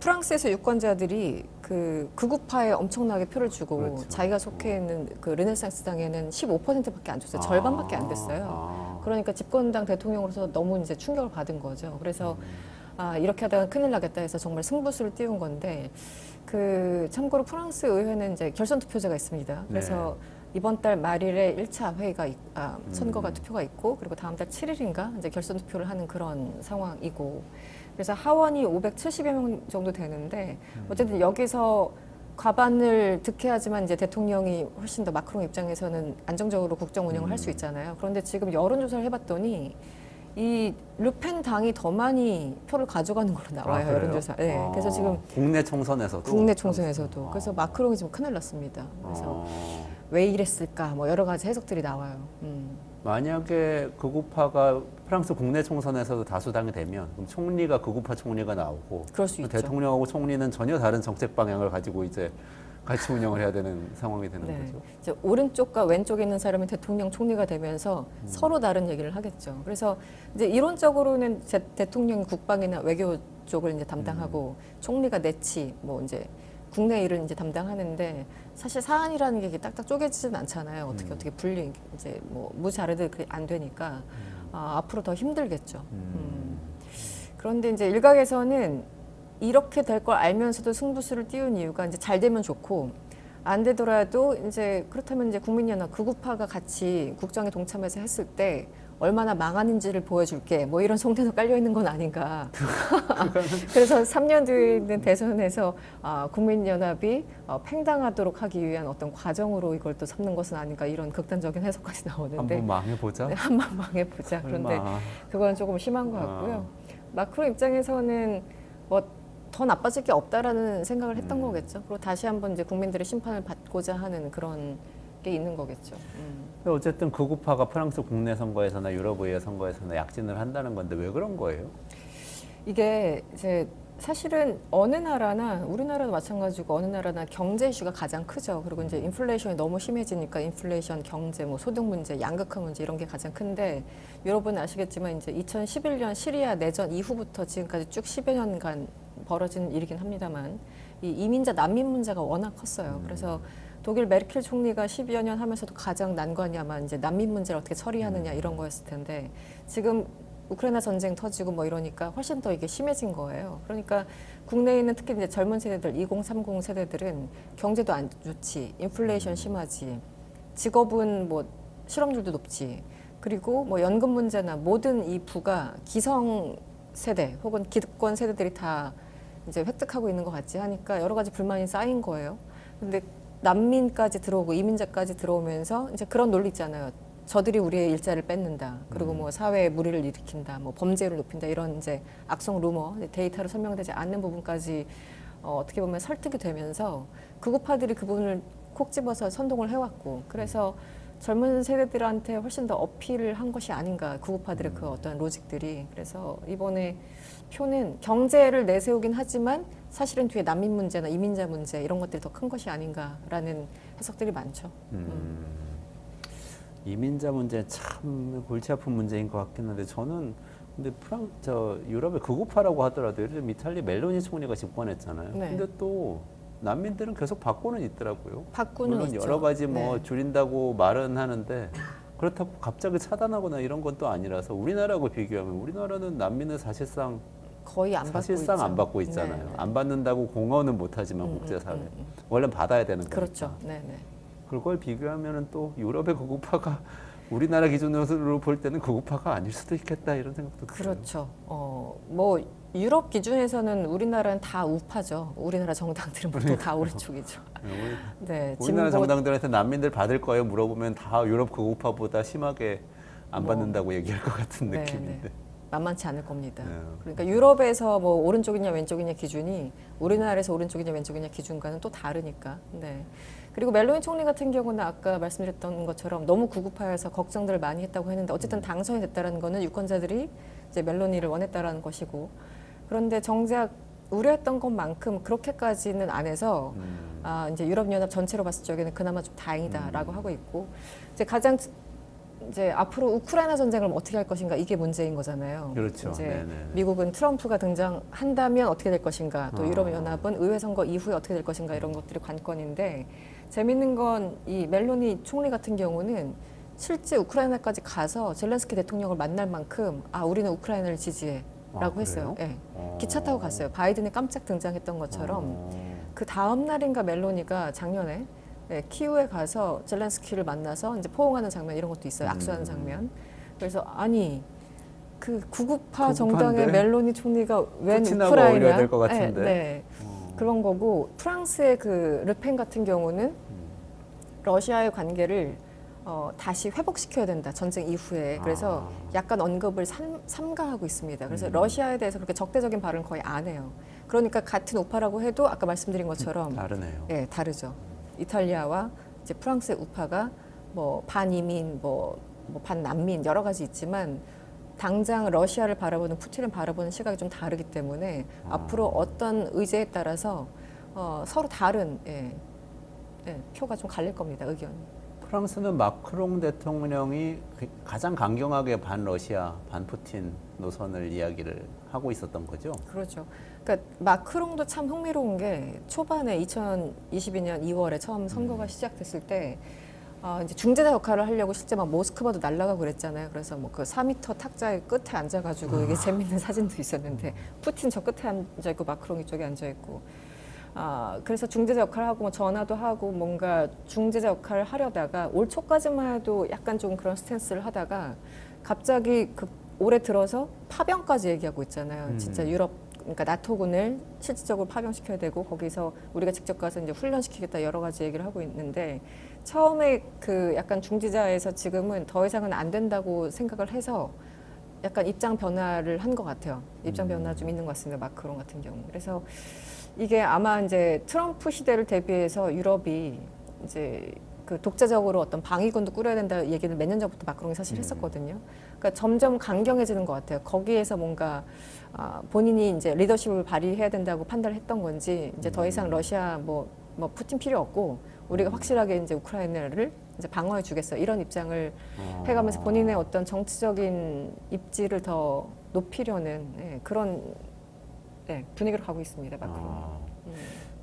S3: 프랑스에서 유권자들이 그 극우파에 엄청나게 표를 주고
S1: 그렇죠.
S3: 자기가 속해 있는 그 르네상스 당에는 15%밖에 안 줬어요. 절반밖에 안 됐어요. 그러니까 집권당 대통령으로서 너무 이제 충격을 받은 거죠. 그래서 이렇게 하다가 큰일 나겠다 해서 정말 승부수를 띄운 건데 그 참고로 프랑스 의회는 이제 결선 투표제가 있습니다. 그래서 이번 달 말일에 1차 회의가 선거가 투표가 있고 그리고 다음 달 7일인가 이제 결선 투표를 하는 그런 상황이고 그래서 하원이 570여 명 정도 되는데 어쨌든 여기서 과반을 득해야지만 이제 대통령이 훨씬 더 마크롱 입장에서는 안정적으로 국정 운영을 할 수 있잖아요. 그런데 지금 여론조사를 해봤더니 이 르펜 당이 더 많이 표를 가져가는 걸로 나와요. 여론조사. 네. 그래서 지금
S1: 국내 총선에서도
S3: 그래서 마크롱이 지금 큰일 났습니다. 그래서 왜 이랬을까 뭐 여러 가지 해석들이 나와요.
S1: 만약에 극우파가 프랑스 국내 총선에서도 다수당이 되면 그럼 총리가 극우파 총리가 나오고
S3: 그럴 수 있죠.
S1: 대통령하고 총리는 전혀 다른 정책 방향을 가지고 이제 같이 운영을 해야 되는 상황이 되는
S3: 네.
S1: 거죠.
S3: 이제 오른쪽과 왼쪽에 있는 사람이 대통령 총리가 되면서 서로 다른 얘기를 하겠죠. 그래서 이제 이론적으로는 대통령이 국방이나 외교 쪽을 이제 담당하고 총리가 내치 뭐 이제 국내 일을 이제 담당하는데 사실 사안이라는 게 이게 딱딱 쪼개지진 않잖아요. 어떻게 분리 이제 뭐 무자르듯 안 되니까 앞으로 더 힘들겠죠. 그런데 이제 일각에서는 이렇게 될 걸 알면서도 승부수를 띄운 이유가 이제 잘 되면 좋고 안 되더라도 이제 그렇다면 이제 국민연합 극우파가 같이 국정에 동참해서 했을 때 얼마나 망하는지를 보여줄게. 뭐 이런 속내도 깔려 있는 건 아닌가. 그래서 3년 뒤에 있는 대선에서 국민연합이 팽당하도록 하기 위한 어떤 과정으로 이걸 또 삼는 것은 아닌가 이런 극단적인 해석까지 나오는데
S4: 한번 망해보자.
S3: 네, 한번 망해보자. 그런데
S4: 설마.
S3: 그건 조금 심한 것 같고요. 마크롱 입장에서는 뭐 더 나빠질 게 없다라는 생각을 했던 거겠죠. 그리고 다시 한번 이제 국민들의 심판을 받고자 하는 그런 게 있는 거겠죠.
S1: 근데 어쨌든 극우파가 프랑스 국내 선거에서나 유럽의회 선거에서나 약진을 한다는 건데 왜 그런 거예요?
S3: 이게 이제 사실은 어느 나라나 우리나라도 마찬가지고 어느 나라나 경제 이슈가 가장 크죠. 그리고 이제 인플레이션이 너무 심해지니까 인플레이션, 경제, 뭐 소득 문제, 양극화 문제 이런 게 가장 큰데 여러분 아시겠지만 이제 2011년 시리아 내전 이후부터 지금까지 쭉 10여 년간 벌어진 일이긴 합니다만 이 이민자 난민 문제가 워낙 컸어요. 그래서 독일 메르켈 총리가 10여 년 하면서도 가장 난관이 아마 이제 난민 문제를 어떻게 처리하느냐 이런 거였을 텐데 지금 우크라이나 전쟁 터지고 뭐 이러니까 훨씬 더 이게 심해진 거예요. 그러니까 국내에 있는 특히 이제 젊은 세대들, 2030 세대들은 경제도 안 좋지, 인플레이션 심하지, 직업은 뭐 실업률도 높지, 그리고 뭐 연금 문제나 모든 이 부가 기성 세대 혹은 기득권 세대들이 다 이제 획득하고 있는 것 같지 하니까 여러 가지 불만이 쌓인 거예요. 근데 난민까지 들어오고 이민자까지 들어오면서 이제 그런 논리 있잖아요. 저들이 우리의 일자를 뺏는다. 그리고 뭐 사회에 무리를 일으킨다. 뭐 범죄를 높인다. 이런 이제 악성 루머, 데이터로 설명되지 않는 부분까지 어떻게 보면 설득이 되면서 극우파들이 그 부분을 콕 집어서 선동을 해왔고 그래서 젊은 세대들한테 훨씬 더 어필을 한 것이 아닌가 극우파들의 그 어떤 로직들이. 그래서 이번에 표는 경제를 내세우긴 하지만 사실은 뒤에 난민 문제나 이민자 문제 이런 것들이 더 큰 것이 아닌가라는 해석들이 많죠.
S1: 이민자 문제 참 골치 아픈 문제인 것 같긴 한데 저는 근데 유럽의 극우파라고 하더라도 예를 들면 이탈리아 멜로니 총리가 집권했잖아요.
S3: 네.
S1: 근데 또 난민들은 계속 받고는 있더라고요.
S3: 받고는
S1: 물론
S3: 있죠.
S1: 여러 가지 뭐
S3: 네.
S1: 줄인다고 말은 하는데 그렇다고 갑자기 차단하거나 이런 건 또 아니라서 우리나라하고 비교하면 우리나라는 난민을 사실상
S3: 거의 안 받고 있죠.
S1: 안 받고 있잖아요.
S3: 네, 네.
S1: 안 받는다고 공언은 못하지만 국제사회 원래 받아야 되는 거니까.
S3: 그렇죠. 네, 네.
S1: 그걸 비교하면은 또 유럽의 극우파가 우리나라 기준으로 볼 때는 극우파가 아닐 수도 있겠다 이런 생각도 들어요.
S3: 그렇죠. 뭐 유럽 기준에서는 우리나라는 다 우파죠. 우리나라 정당들은 보통 다 오른쪽이죠. 네,
S1: 우리나라
S3: 진보-
S1: 정당들한테 난민들 받을 거예요 물어보면 다 유럽 극우파보다 심하게 안 받는다고 얘기할 것 같은
S3: 네,
S1: 느낌인데.
S3: 네. 만만치 않을 겁니다.
S1: 네.
S3: 그러니까 유럽에서 뭐 오른쪽이냐 왼쪽이냐 기준이 우리나라에서 오른쪽이냐 왼쪽이냐 기준과는 또 다르니까. 네. 그리고 멜로니 총리 같은 경우는 아까 말씀드렸던 것처럼 너무 구구파여서 걱정들을 많이 했다고 했는데 어쨌든 당선이 됐다는 거는 유권자들이 이제 멜로니를 원했다라는 것이고 그런데 정작 우려했던 것만큼 그렇게까지는 안 해서 이제 유럽연합 전체로 봤을 적에는 그나마 좀 다행이다라고 하고 있고 이제 가장 이제 앞으로 우크라이나 전쟁을 어떻게 할 것인가 이게 문제인 거잖아요.
S1: 그렇죠.
S3: 이제
S1: 네네.
S3: 미국은 트럼프가 등장한다면 어떻게 될 것인가, 또 유럽연합은 의회 선거 이후에 어떻게 될 것인가 이런 것들이 관건인데 재밌는 건 이 멜로니 총리 같은 경우는 실제 우크라이나까지 가서 젤렌스키 대통령을 만날 만큼 우리는 우크라이나를 지지해라고 했어요.
S1: 그래요?
S3: 예. 기차 타고 갔어요. 바이든이 깜짝 등장했던 것처럼 그 다음 날인가 멜로니가 작년에 키우에 가서 젤렌스키를 만나서 이제 포옹하는 장면 이런 것도 있어요. 악수하는 장면. 그래서 아니 그 구구파 정당의 멜로니 총리가 웬
S1: 푸틴하고
S3: 우크라이나?
S1: 어울려야 될 것 같은데.
S3: 네. 그런 거고 프랑스의 그 르펜 같은 경우는 러시아의 관계를 다시 회복시켜야 된다. 전쟁 이후에. 그래서 약간 언급을 삼가하고 있습니다. 그래서 러시아에 대해서 그렇게 적대적인 발언을 거의 안 해요. 그러니까 같은 우파라고 해도 아까 말씀드린 것처럼
S1: 다르네요.
S3: 예, 다르죠. 이탈리아와 이제 프랑스의 우파가 뭐 반이민, 뭐 반난민 여러 가지 있지만 당장 러시아를 바라보는 푸틴을 바라보는 시각이 좀 다르기 때문에 앞으로 어떤 의제에 따라서 서로 다른 표가 좀 갈릴 겁니다. 의견이.
S1: 프랑스는 마크롱 대통령이 가장 강경하게 반러시아, 반푸틴 노선을 이야기를 하고 있었던 거죠.
S3: 그렇죠. 그러니까 마크롱도 참 흥미로운 게 초반에 2022년 2월에 처음 선거가 시작됐을 때 이제 중재자 역할을 하려고 실제 막 모스크바도 날아가고 그랬잖아요. 그래서 뭐 그 4m 탁자의 끝에 앉아가지고 이게 재밌는 사진도 있었는데 푸틴 저 끝에 앉아 있고 마크롱 이쪽에 앉아 있고. 그래서 중재자 역할을 하고 뭐 전화도 하고 뭔가 중재자 역할을 하려다가 올 초까지만 해도 약간 좀 그런 스탠스를 하다가 갑자기 올해 들어서 파병까지 얘기하고 있잖아요. 진짜 유럽 그러니까 나토군을 실질적으로 파병시켜야 되고 거기서 우리가 직접 가서 이제 훈련시키겠다 여러 가지 얘기를 하고 있는데 처음에 그 약간 중지자에서 지금은 더 이상은 안 된다고 생각을 해서 약간 입장 변화를 한 것 같아요. 입장 변화 좀 있는 것 같습니다. 마크롱 같은 경우. 그래서 이게 아마 이제 트럼프 시대를 대비해서 유럽이 이제 그 독자적으로 어떤 방위군도 꾸려야 된다 얘기를 몇 년 전부터 마크롱이 사실 했었거든요. 그러니까 점점 강경해지는 것 같아요. 거기에서 뭔가 본인이 이제 리더십을 발휘해야 된다고 판단을 했던 건지 이제 더 이상 러시아 뭐 푸틴 필요 없고 우리가 확실하게 이제 우크라이나를 이제 방어해 주겠어 이런 입장을 해가면서 본인의 어떤 정치적인 입지를 더 높이려는 그런 분위기로 가고 있습니다. 마크롱.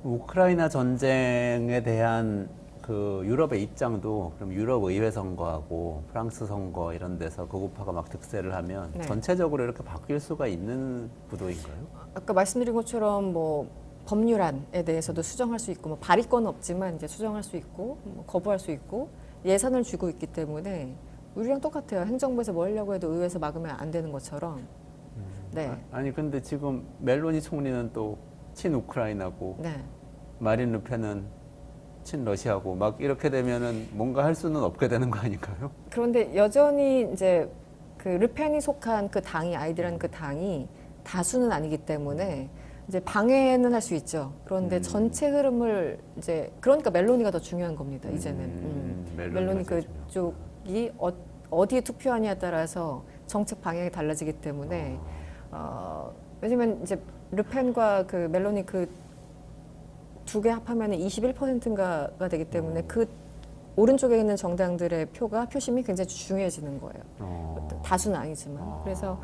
S1: 우크라이나 전쟁에 대한 그 유럽의 입장도 그럼 유럽 의회 선거하고 프랑스 선거 이런 데서 극우파가 막 득세를 하면
S3: 네.
S1: 전체적으로 이렇게 바뀔 수가 있는 구도인가요?
S3: 아까 말씀드린 것처럼 뭐 법률안에 대해서도 수정할 수 있고 뭐 발의권은 없지만 이제 수정할 수 있고 뭐 거부할 수 있고 예산을 쥐고 있기 때문에 우리랑 똑같아요. 행정부에서 뭐 하려고 해도 의회에서 막으면 안 되는 것처럼. 네.
S1: 아니 근데 지금 멜로니 총리는 또 친우크라이나고
S3: 네.
S1: 마린 르펜은 친러시아고 막 이렇게 되면은 뭔가 할 수는 없게 되는 거 아닌가요?
S3: 그런데 여전히 이제 그 르펜이 속한 그 당이 아이들한 그 당이 다수는 아니기 때문에 이제 방해는 할 수 있죠. 그런데 전체 흐름을 이제 그러니까 멜로니가 더 중요한 겁니다. 이제는 멜로니 그쪽이 어디에 투표하냐에 따라서 정책 방향이 달라지기 때문에 왜냐면 이제 르펜과 그 멜로니 그 두 개 합하면 21%인가가 되기 때문에 그 오른쪽에 있는 정당들의 표심이 굉장히 중요해지는 거예요. 다수는 아니지만. 그래서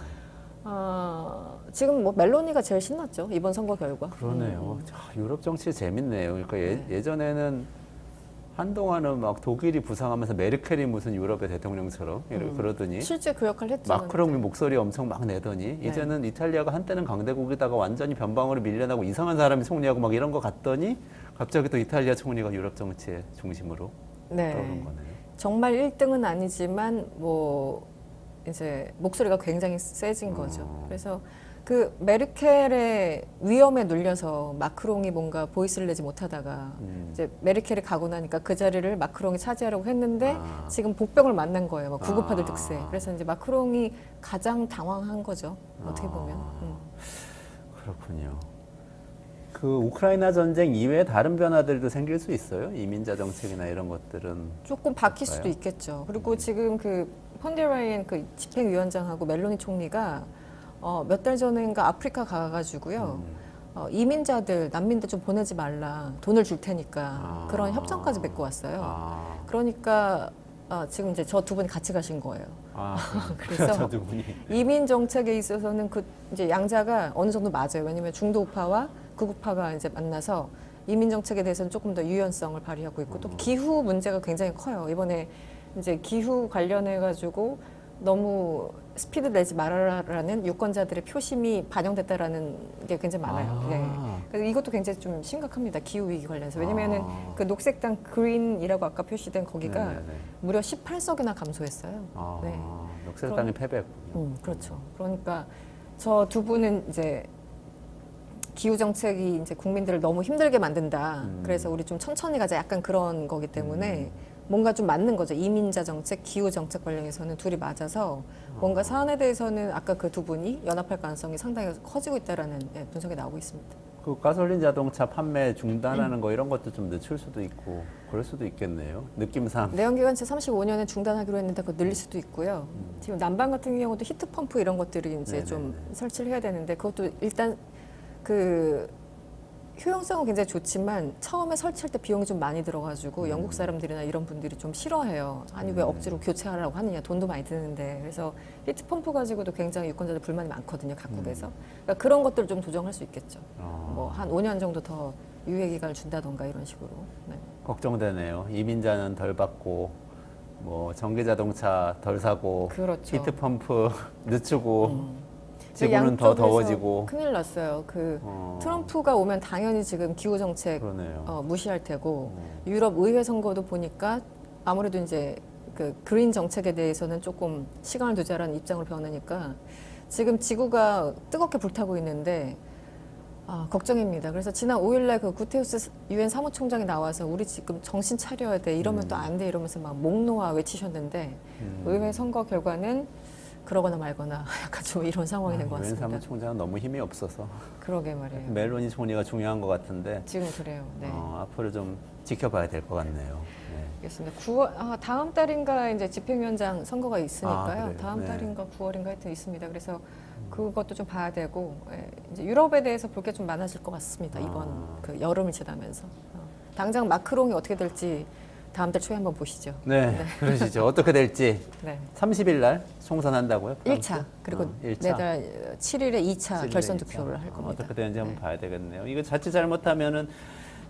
S3: 지금 뭐 멜로니가 제일 신났죠. 이번 선거 결과.
S1: 그러네요. 자, 유럽 정치 재밌네요. 그러니까 예전에는 한동안은 막 독일이 부상하면서 메르켈이 무슨 유럽의 대통령처럼 그러더니
S3: 실제 그 역할을 했잖아요.
S1: 마크롱이 목소리 엄청 막 내더니 이제는 이탈리아가 한때는 강대국이다가 완전히 변방으로 밀려나고 이상한 사람이 총리하고 막 이런 거 같더니 갑자기 또 이탈리아 총리가 유럽 정치의 중심으로
S3: 네.
S1: 떠오른 거네요.
S3: 정말 1등은 아니지만 뭐 이제 목소리가 굉장히 세진 거죠. 그래서 그 메르켈의 위험에 눌려서 마크롱이 뭔가 보이스를 내지 못하다가 이제 메르켈이 가고 나니까 그 자리를 마크롱이 차지하려고 했는데 지금 복병을 만난 거예요. 막 구급파들 득세. 그래서 이제 마크롱이 가장 당황한 거죠. 어떻게 보면.
S1: 그렇군요. 그 우크라이나 전쟁 이외에 다른 변화들도 생길 수 있어요? 이민자 정책이나 이런 것들은
S3: 조금 바뀔
S1: 볼까요?
S3: 수도 있겠죠. 그리고 지금 그 폰데라이엔 그 집행위원장하고 멜로니 총리가 몇 달 전인가 아프리카 가가지고요. 이민자들, 난민들 좀 보내지 말라. 돈을 줄 테니까. 그런 협정까지 맺고 왔어요. 그러니까 지금 이제 저 두 분이 같이 가신 거예요. 그래서
S1: 저 두 분이
S3: 이민 정책에 있어서는 그 이제 양자가 어느 정도 맞아요. 왜냐면 중도 우파와 극우파가 이제 만나서 이민 정책에 대해서는 조금 더 유연성을 발휘하고 있고 또 기후 문제가 굉장히 커요. 이번에 이제 기후 관련해 가지고 너무 스피드 내지 말아라라는 유권자들의 표심이 반영됐다라는 게 굉장히 많아요. 네. 그래서 이것도 굉장히 좀 심각합니다. 기후 위기 관련해서. 왜냐면은 그 녹색당 그린이라고 아까 표시된 거기가
S1: 네네네.
S3: 무려 18석이나 감소했어요. 네.
S1: 녹색당이 패배했군요.
S3: 그렇죠. 그러니까 저 두 분은 이제 기후 정책이 이제 국민들을 너무 힘들게 만든다. 그래서 우리 좀 천천히 가자. 약간 그런 거기 때문에 뭔가 좀 맞는 거죠. 이민자 정책, 기후 정책 관련해서는 둘이 맞아서 뭔가 사안에 대해서는 아까 그 두 분이 연합할 가능성이 상당히 커지고 있다라는 분석이 나오고 있습니다.
S1: 그 가솔린 자동차 판매 중단하는 거 이런 것도 좀 늦출 수도 있고 그럴 수도 있겠네요. 느낌상.
S3: 내연기관차 35년에 중단하기로 했는데 그거 늘릴 수도 있고요. 지금 난방 같은 경우도 히트펌프 이런 것들이 이제 좀 설치를 해야 되는데 그것도 일단 그 효용성은 굉장히 좋지만 처음에 설치할 때 비용이 좀 많이 들어가지고 영국 사람들이나 이런 분들이 좀 싫어해요. 아니 왜 억지로 교체하라고 하느냐, 돈도 많이 드는데. 그래서 히트펌프 가지고도 굉장히 유권자들 불만이 많거든요, 각국에서. 그러니까 그런 것들을 좀 조정할 수 있겠죠. 뭐 한 5년 정도 더 유예 기간을 준다던가 이런 식으로. 네.
S1: 걱정되네요. 이민자는 덜 받고 뭐 전기 자동차 덜 사고
S3: 그렇죠.
S1: 히트펌프 늦추고 지구는 더 더워지고
S3: 큰일 났어요. 그 트럼프가 오면 당연히 지금 기후 정책
S1: 그러네요.
S3: 무시할 테고 유럽 의회 선거도 보니까 아무래도 이제 그 그린 정책에 대해서는 조금 시간을 두자라는 입장으로 변하니까 지금 지구가 뜨겁게 불타고 있는데 걱정입니다. 그래서 지난 5일날 그 구테우스 유엔 사무총장이 나와서 우리 지금 정신 차려야 돼 이러면 또 안 돼 이러면서 막 목 놓아 외치셨는데 의회 선거 결과는 그러거나 말거나 약간 좀 이런 상황이 된 것
S1: 유엔
S3: 같습니다.
S1: 사무총장은 너무 힘이 없어서
S3: 그러게 말이에요.
S1: 멜로니 총리가 중요한 것 같은데
S3: 지금 그래요. 네.
S1: 앞으로 좀 지켜봐야 될 것 같네요. 네.
S3: 알겠습니다. 9월 다음 달인가 이제 집행위원장 선거가 있으니까요.
S1: 그래요?
S3: 다음
S1: 네.
S3: 달인가 9월인가 하여튼 있습니다. 그래서 그것도 좀 봐야 되고 이제 유럽에 대해서 볼 게 좀 많아질 것 같습니다. 이번 그 여름을 지나면서 당장 마크롱이 어떻게 될지 다음 달 초에 한번 보시죠.
S1: 네, 그러시죠. 어떻게 될지
S3: 네.
S1: 30일 날 총선한다고요?
S3: 1차 그리고
S1: 1차.
S3: 내달 7일에 2차 결선 투표를 할 겁니다.
S1: 어떻게 되는지 한번
S3: 네.
S1: 봐야 되겠네요. 이거 자칫 잘못하면은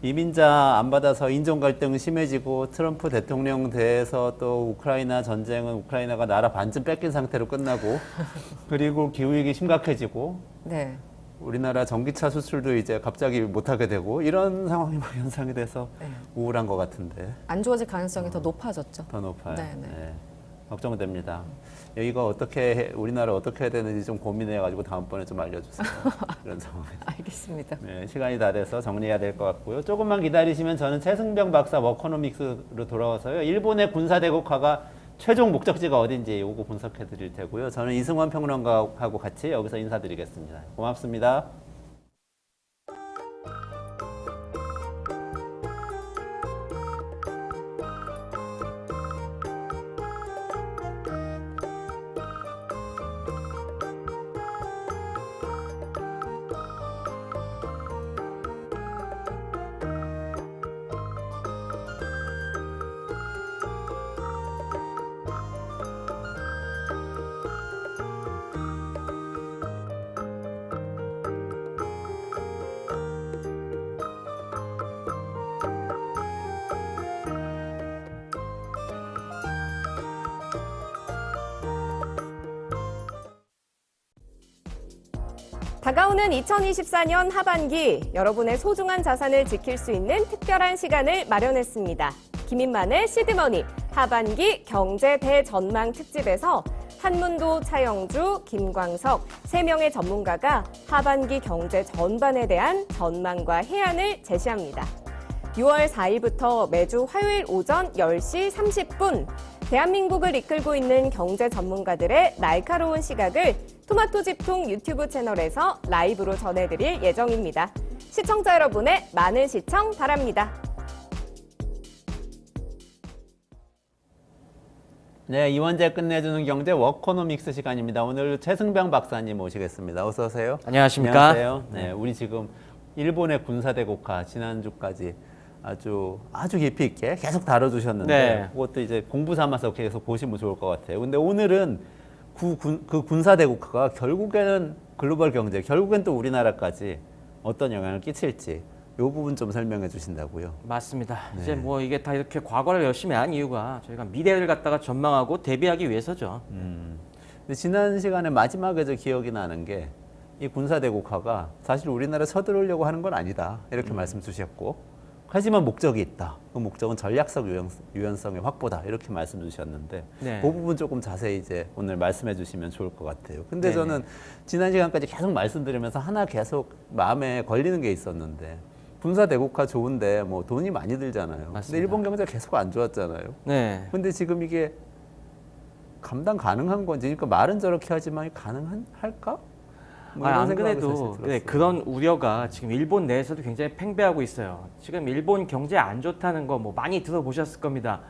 S1: 이민자 안 받아서 인종 갈등 심해지고 트럼프 대통령 돼서 또 우크라이나 전쟁은 우크라이나가 나라 반쯤 뺏긴 상태로 끝나고 그리고 기후위기 심각해지고
S3: 네.
S1: 우리나라 전기차 수출도 이제 갑자기 못하게 되고 이런 상황이 막 연상이 돼서
S3: 네.
S1: 우울한 것 같은데
S3: 안 좋아질 가능성이 더 높아졌죠.
S1: 더 높아요.
S3: 네, 네.
S1: 네. 걱정됩니다. 이거 우리나라 어떻게 해야 되는지 좀 고민해가지고 다음번에 좀 알려주세요. 이런 상황에서.
S3: 알겠습니다.
S1: 네, 시간이 다 돼서 정리해야 될 것 같고요. 조금만 기다리시면 저는 최승병 박사 워커노믹스로 돌아와서요. 일본의 군사대국화가 최종 목적지가 어딘지 요거 분석해 드릴 테고요. 저는 이승원 평론가하고 같이 여기서 인사드리겠습니다. 고맙습니다.
S4: 다가오는 2024년 하반기 여러분의 소중한 자산을 지킬 수 있는 특별한 시간을 마련했습니다. 김인만의 시드머니 하반기 경제 대전망 특집에서 한문도, 차영주, 김광석 3명의 전문가가 하반기 경제 전반에 대한 전망과 해안을 제시합니다. 6월 4일부터 매주 화요일 오전 10시 30분 대한민국을 이끌고 있는 경제 전문가들의 날카로운 시각을 토마토 집통 유튜브 채널에서 라이브로 전해드릴 예정입니다. 시청자 여러분의 많은 시청 바랍니다.
S1: 네, 이원재 끝내주는 경제 워커노믹스 시간입니다. 오늘 최승병 박사님 모시겠습니다. 어서 오세요.
S5: 안녕하십니까?
S1: 안녕하세요. 네, 우리 지금 일본의 군사대국화 지난주까지 아주 깊이 있게 계속 다뤄주셨는데
S5: 네.
S1: 그것도 이제 공부 삼아서 계속 보시면 좋을 것 같아요. 근데 오늘은 그 군사대국화가 결국에는 글로벌 경제, 결국엔 또 우리나라까지 어떤 영향을 끼칠지 이 부분 좀 설명해 주신다고요.
S5: 맞습니다.
S1: 네.
S5: 이제 뭐 이게 다 이렇게 과거를 열심히 한 이유가 저희가 미래를 갖다가 전망하고 대비하기 위해서죠.
S1: 근데 지난 시간에 마지막에 저 기억이 나는 게 이 군사대국화가 사실 우리나라 쳐들어오려고 하는 건 아니다 이렇게 말씀 주셨고 하지만 목적이 있다. 그 목적은 전략적 유연성의 확보다 이렇게 말씀 주셨는데
S5: 네.
S1: 그 부분 조금 자세히 이제 오늘 말씀해 주시면 좋을 것 같아요. 근데
S5: 네네.
S1: 저는 지난 시간까지 계속 말씀드리면서 하나 계속 마음에 걸리는 게 있었는데 군사대국화 좋은데 뭐 돈이 많이 들잖아요. 근데
S5: 맞습니다.
S1: 일본 경제가 계속 안 좋았잖아요.
S5: 네.
S1: 근데 지금 이게 감당 가능한 건지, 그러니까 말은 저렇게 하지만 할까? 뭐 이런
S5: 안
S1: 생각이
S5: 그래도
S1: 사실 들었어요.
S5: 그런 우려가 지금 일본 내에서도 굉장히 팽배하고 있어요. 지금 일본 경제 안 좋다는 거 뭐 많이 들어보셨을 겁니다.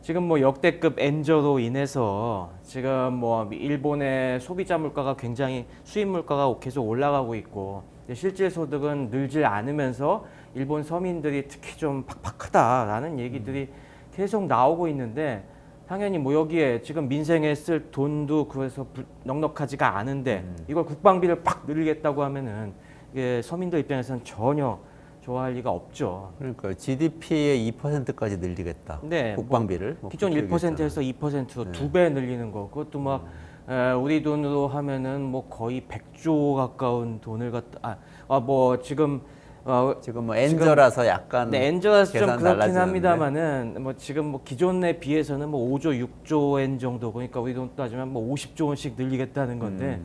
S5: 지금 뭐 역대급 엔저로 인해서 지금 뭐 일본의 소비자 물가가 굉장히 수입 물가가 계속 올라가고 있고 실질 소득은 늘질 않으면서 일본 서민들이 특히 좀 팍팍하다라는 얘기들이 계속 나오고 있는데 당연히 뭐 여기에 지금 민생에 쓸 돈도 그래서 넉넉하지가 않은데 이걸 국방비를 팍 늘리겠다고 하면은 이게 서민들 입장에서는 전혀 좋아할 리가 없죠.
S1: 그러니까 GDP의 2%까지 늘리겠다.
S5: 네,
S1: 국방비를 뭐
S5: 기존
S1: 그렇게
S5: 1%에서 2%로
S1: 네.
S5: 2배 늘리는 거. 그것도 막 우리 돈으로 하면은 뭐 거의 100조 가까운 돈을 갖다 뭐 지금
S1: 지금 뭐 엔저라서 약간
S5: 네, 엔저라서 좀
S1: 계산
S5: 그렇긴
S1: 달라지는데.
S5: 합니다만은 뭐 지금 뭐 기존에 비해서는 뭐 5조, 6조 엔 정도 그러니까 우리 돈 따지면 뭐 50조 원씩 늘리겠다는 건데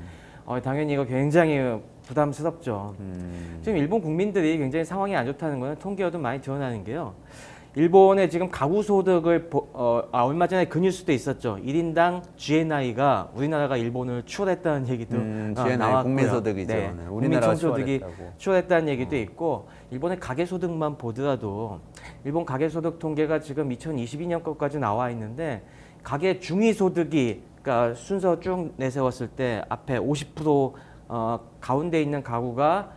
S5: 당연히 이거 굉장히 부담스럽죠. 지금 일본 국민들이 굉장히 상황이 안 좋다는 거는 통계에도 많이 드러나는 게요. 일본의 지금 가구 소득을 얼마 전에 그 뉴스도 있었죠. 1인당 GNI가 우리나라가 일본을 추월했다는 얘기도
S1: GNI
S5: 나왔고요.
S1: 국민소득이죠.
S5: 네,
S1: 네, 우리나라가
S5: 국민총소득이
S1: 추월했다고.
S5: 추월했다는 얘기도 있고 일본의 가계소득만 보더라도 일본 가계소득 통계가 지금 2022년 것까지 나와 있는데 가계 중위소득이 그러니까 순서 쭉 내세웠을 때 앞에 50% 가운데 있는 가구가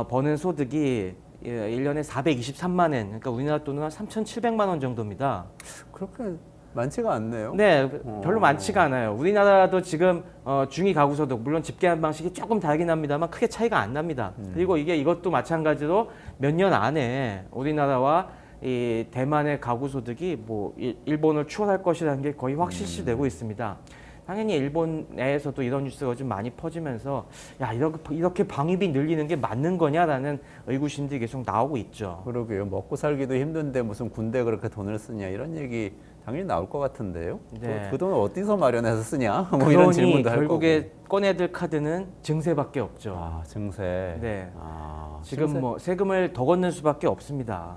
S5: 버는 소득이 1년에 423만 엔, 그러니까 우리나라 돈으로 한 3,700만 원 정도입니다.
S1: 그렇게 많지가 않네요.
S5: 네, 별로 많지가 않아요. 우리나라도 지금 중위 가구 소득, 물론 집계하는 방식이 조금 다르긴 합니다만 크게 차이가 안 납니다. 그리고 이것도 마찬가지로 몇 년 안에 우리나라와 이 대만의 가구 소득이 뭐 일본을 추월할 것이라는 게 거의 확실시되고 있습니다. 당연히 일본 내에서도 이런 뉴스가 좀 많이 퍼지면서 야 이렇게 방위비 늘리는 게 맞는 거냐라는 의구심들이 계속 나오고 있죠.
S1: 그러게요. 먹고 살기도 힘든데 무슨 군대 그렇게 돈을 쓰냐 이런 얘기 당연히 나올 것 같은데요.
S5: 네.
S1: 그 돈 어디서 마련해서 쓰냐? 뭐 이런 질문도 할 거고.
S5: 결국에 꺼내들 카드는 증세밖에 없죠.
S1: 아, 증세.
S5: 네.
S1: 아,
S5: 지금
S1: 증세?
S5: 뭐 세금을 더 걷는 수밖에 없습니다.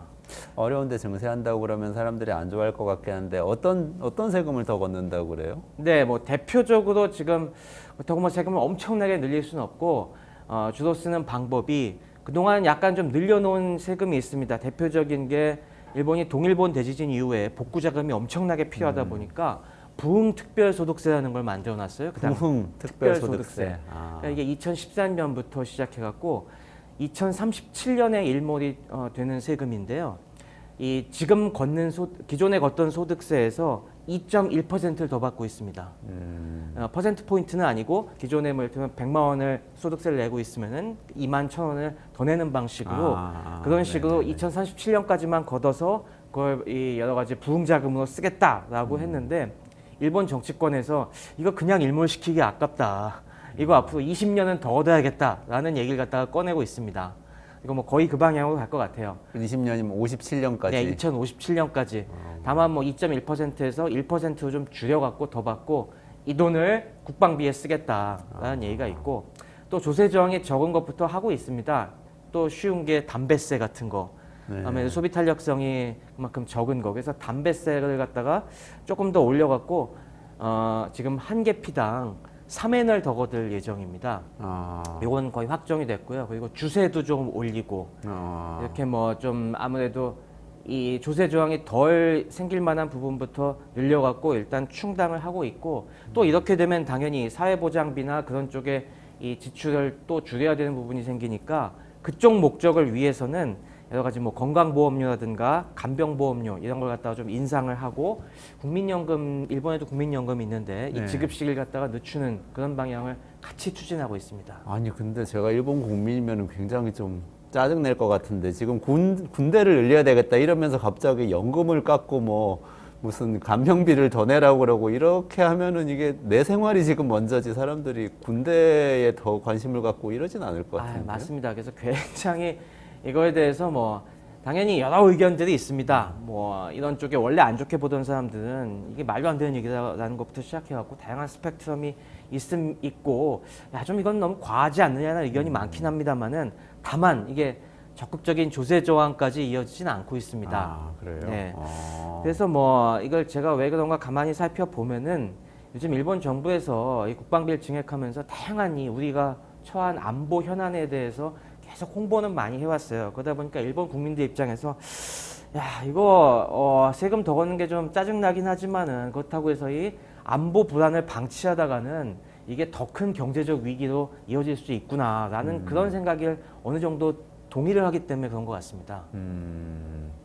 S1: 어려운데 증세한다고 그러면 사람들이 안 좋아할 것 같긴 한데 어떤 세금을 더 걷는다고 그래요?
S5: 네, 뭐 대표적으로 지금 그렇다고 뭐 세금을 엄청나게 늘릴 수는 없고 주로 쓰는 방법이 그동안 약간 좀 늘려놓은 세금이 있습니다. 대표적인 게 일본이 동일본 대지진 이후에 복구 자금이 엄청나게 필요하다 보니까 부흥 특별소득세라는 걸 만들어놨어요.
S1: 부흥 특별소득세. 아.
S5: 그러니까 이게 2014년부터 시작해갖고 2037년에 일몰이 되는 세금인데요. 이 지금 기존에 걷던 소득세에서 2.1%를 더 받고 있습니다. 퍼센트 포인트는 아니고 기존에 뭐 예를 들면 100만 원을 소득세를 내고 있으면은 2만 1,000원을 더 내는 방식으로 그런 식으로
S1: 네네네.
S5: 2037년까지만 걷어서 그걸 이 여러 가지 부흥자금으로 쓰겠다라고 했는데 일본 정치권에서 이거 그냥 일몰시키기 아깝다. 이거 앞으로 20년은 더 얻어야겠다라는 얘기를 갖다가 꺼내고 있습니다. 이거 뭐 거의 그 방향으로 갈 것 같아요.
S1: 20년이면 57년까지.
S5: 네, 2057년까지. 다만 뭐 2.1%에서 1%로 좀 줄여갖고 더 받고 이 돈을 국방비에 쓰겠다라는 얘기가 있고 또 조세 저항이 적은 것부터 하고 있습니다. 또 쉬운 게 담배세 같은 거.
S1: 네.
S5: 그다음에 소비 탄력성이 그만큼 적은 거. 그래서 담배세를 갖다가 조금 더 올려갖고 지금 한 개 피당 3엔을 더 거둘 예정입니다. 이건 거의 확정이 됐고요. 그리고 주세도 좀 올리고 이렇게 뭐 좀 아무래도 이 조세 저항이 덜 생길 만한 부분부터 늘려갖고 일단 충당을 하고 있고 또 이렇게 되면 당연히 사회보장비나 그런 쪽에 이 지출을 또 줄여야 되는 부분이 생기니까 그쪽 목적을 위해서는 여러 가지 뭐 건강보험료라든가 간병보험료 이런 걸 갖다가 좀 인상을 하고 국민연금 일본에도 국민연금이 있는데
S1: 네.
S5: 이 지급 시기를 갖다가 늦추는 그런 방향을 같이 추진하고 있습니다.
S1: 아니 근데 제가 일본 국민이면 굉장히 좀 짜증 낼 것 같은데 지금 군대를 늘려야 되겠다 이러면서 갑자기 연금을 깎고 뭐 무슨 간병비를 더 내라고 그러고 이렇게 하면은 이게 내 생활이 지금 먼저지 사람들이 군대에 더 관심을 갖고 이러진 않을 것 같은데.
S5: 맞습니다. 그래서 굉장히 이거에 대해서 뭐 당연히 여러 의견들이 있습니다. 뭐 이런 쪽에 원래 안 좋게 보던 사람들은 이게 말도 안 되는 얘기다라는 것부터 시작해갖고 다양한 스펙트럼이 있고 야 좀 이건 너무 과하지 않느냐는 의견이 많긴 합니다만은 다만 이게 적극적인 조세 저항까지 이어지진 않고 있습니다.
S1: 아, 그래요?
S5: 네. 그래서 뭐 이걸 제가 왜 그런가 가만히 살펴보면은 요즘 일본 정부에서 이 국방비를 증액하면서 다양한 우리가 처한 안보 현안에 대해서 계속 홍보는 많이 해왔어요. 그러다 보니까 일본 국민들 입장에서 야 이거 세금 더 걷는 게 좀 짜증나긴 하지만은 그렇다고 해서 이 안보 불안을 방치하다가는 이게 더 큰 경제적 위기로 이어질 수 있구나라는 그런 생각을 어느 정도 동의를 하기 때문에 그런 것 같습니다.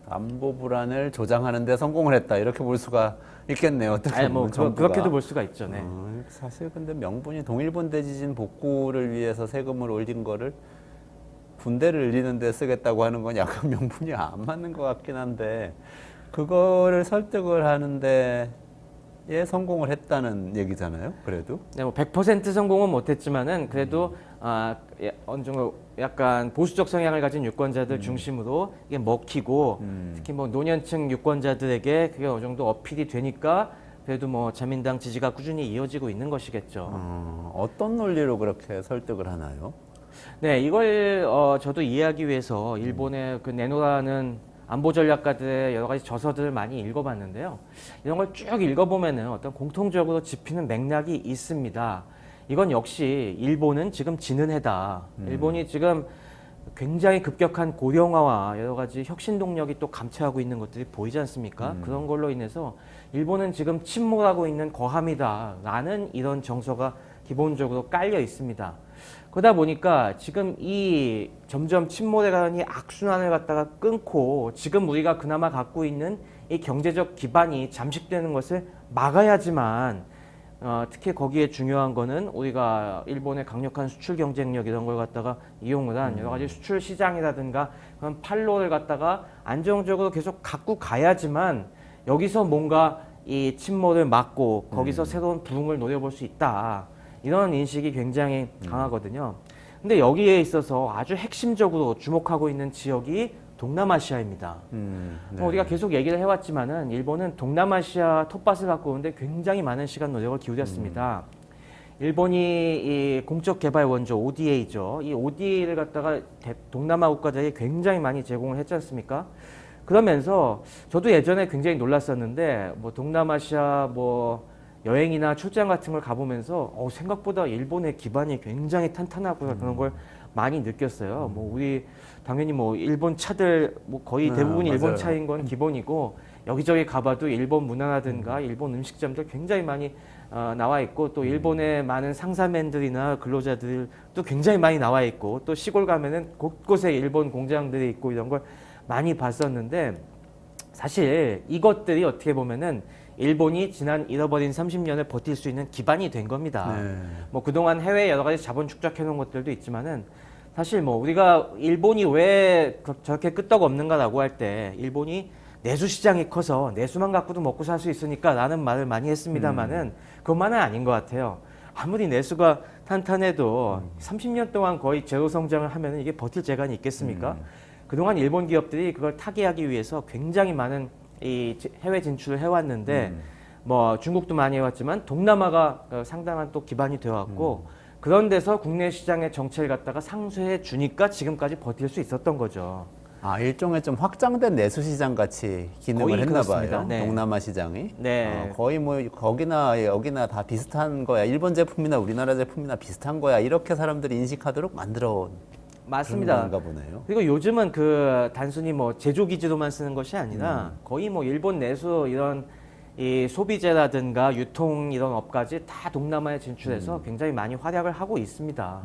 S1: 안보 불안을 조장하는 데 성공을 했다 이렇게 볼 수가 있겠네요. 어떻게
S5: 뭐
S1: 보면 정부가.
S5: 그렇게도 볼 수가 있죠. 네.
S1: 사실 근데 명분이 동일본 대지진 복구를 위해서 세금을 올린 거를 군대를 늘리는 데 쓰겠다고 하는 건 약간 명분이 안 맞는 것 같긴 한데 그거를 설득을 하는데 성공을 했다는 얘기잖아요. 그래도
S5: 네, 뭐 100% 성공은 못했지만은 그래도 어느 정도 약간 보수적 성향을 가진 유권자들 중심으로 이게 먹히고 특히 뭐 노년층 유권자들에게 그게 어느 정도 어필이 되니까 그래도 뭐 자민당 지지가 꾸준히 이어지고 있는 것이겠죠.
S1: 어떤 논리로 그렇게 설득을 하나요?
S5: 네, 이걸 저도 이해하기 위해서 일본의 그 내노라는 안보 전략가들의 여러 가지 저서들을 많이 읽어봤는데요. 이런 걸 쭉 읽어보면은 어떤 공통적으로 짚히는 맥락이 있습니다. 이건 역시 일본은 지금 지는 해다. 일본이 지금 굉장히 급격한 고령화와 여러 가지 혁신 동력이 또 감퇴하고 있는 것들이 보이지 않습니까? 그런 걸로 인해서 일본은 지금 침몰하고 있는 거함이다라는 이런 정서가 기본적으로 깔려 있습니다. 그러다 보니까 지금 이 점점 침몰해가는 이 악순환을 갖다가 끊고 지금 우리가 그나마 갖고 있는 이 경제적 기반이 잠식되는 것을 막아야지만 특히 거기에 중요한 거는 우리가 일본의 강력한 수출 경쟁력 이런 걸 갖다가 이용을 한 여러 가지 수출 시장이라든가 그런 판로를 갖다가 안정적으로 계속 갖고 가야지만 여기서 뭔가 이 침몰을 막고 거기서 새로운 부흥을 노려볼 수 있다. 이런 인식이 굉장히 강하거든요. 근데 여기에 있어서 아주 핵심적으로 주목하고 있는 지역이 동남아시아입니다.
S1: 네.
S5: 우리가 계속 얘기를 해왔지만은 일본은 동남아시아 텃밭을 갖고 오는데 굉장히 많은 시간 노력을 기울였습니다. 일본이 이 공적 개발 원조 ODA죠. 이 ODA를 갖다가 동남아 국가들에게 굉장히 많이 제공을 했지 않습니까? 그러면서 저도 예전에 굉장히 놀랐었는데 뭐 동남아시아 뭐 여행이나 출장 같은 걸 가보면서 생각보다 일본의 기반이 굉장히 탄탄하구나 그런 걸 많이 느꼈어요. 뭐 우리 당연히 뭐 일본 차들 뭐 거의 대부분이 일본
S1: 맞아요.
S5: 차인 건 기본이고 여기저기 가봐도 일본 문화라든가 일본 음식점들 굉장히 많이 나와 있고 또 일본의 많은 상사맨들이나 근로자들도 굉장히 많이 나와 있고 또 시골 가면은 곳곳에 일본 공장들이 있고 이런 걸 많이 봤었는데 사실 이것들이 어떻게 보면은 일본이 지난 잃어버린 30년을 버틸 수 있는 기반이 된 겁니다.
S1: 네.
S5: 뭐 그동안 해외 여러 가지 자본 축적해 놓은 것들도 있지만은 사실 뭐 우리가 일본이 왜 저렇게 끄떡없는가라고 할 때 일본이 내수 시장이 커서 내수만 갖고도 먹고 살 수 있으니까 라는 말을 많이 했습니다만은 그것만은 아닌 것 같아요. 아무리 내수가 탄탄해도 30년 동안 거의 제로 성장을 하면은 이게 버틸 재간이 있겠습니까? 그동안 일본 기업들이 그걸 타개하기 위해서 굉장히 많은 이 해외 진출을 해왔는데 뭐 중국도 많이 해왔지만 동남아가 상당한 또 기반이 되어왔고 그런 데서 국내 시장의 정체를 갖다가 상쇄해 주니까 지금까지 버틸 수 있었던 거죠.
S1: 일종의 좀 확장된 내수 시장 같이 기능을
S5: 거의
S1: 했나
S5: 그렇습니다.
S1: 봐요.
S5: 네.
S1: 동남아 시장이.
S5: 네.
S1: 거의 뭐 거기나 여기나 다 비슷한 거야. 일본 제품이나 우리나라 제품이나 비슷한 거야. 이렇게 사람들이 인식하도록 만들어
S5: 맞습니다.
S1: 그런 건가 보네요.
S5: 그리고 요즘은 그 단순히 뭐 제조 기지로만 쓰는 것이 아니라 거의 뭐 일본 내수 이런 이 소비재라든가 유통 이런 업까지 다 동남아에 진출해서 굉장히 많이 활약을 하고 있습니다.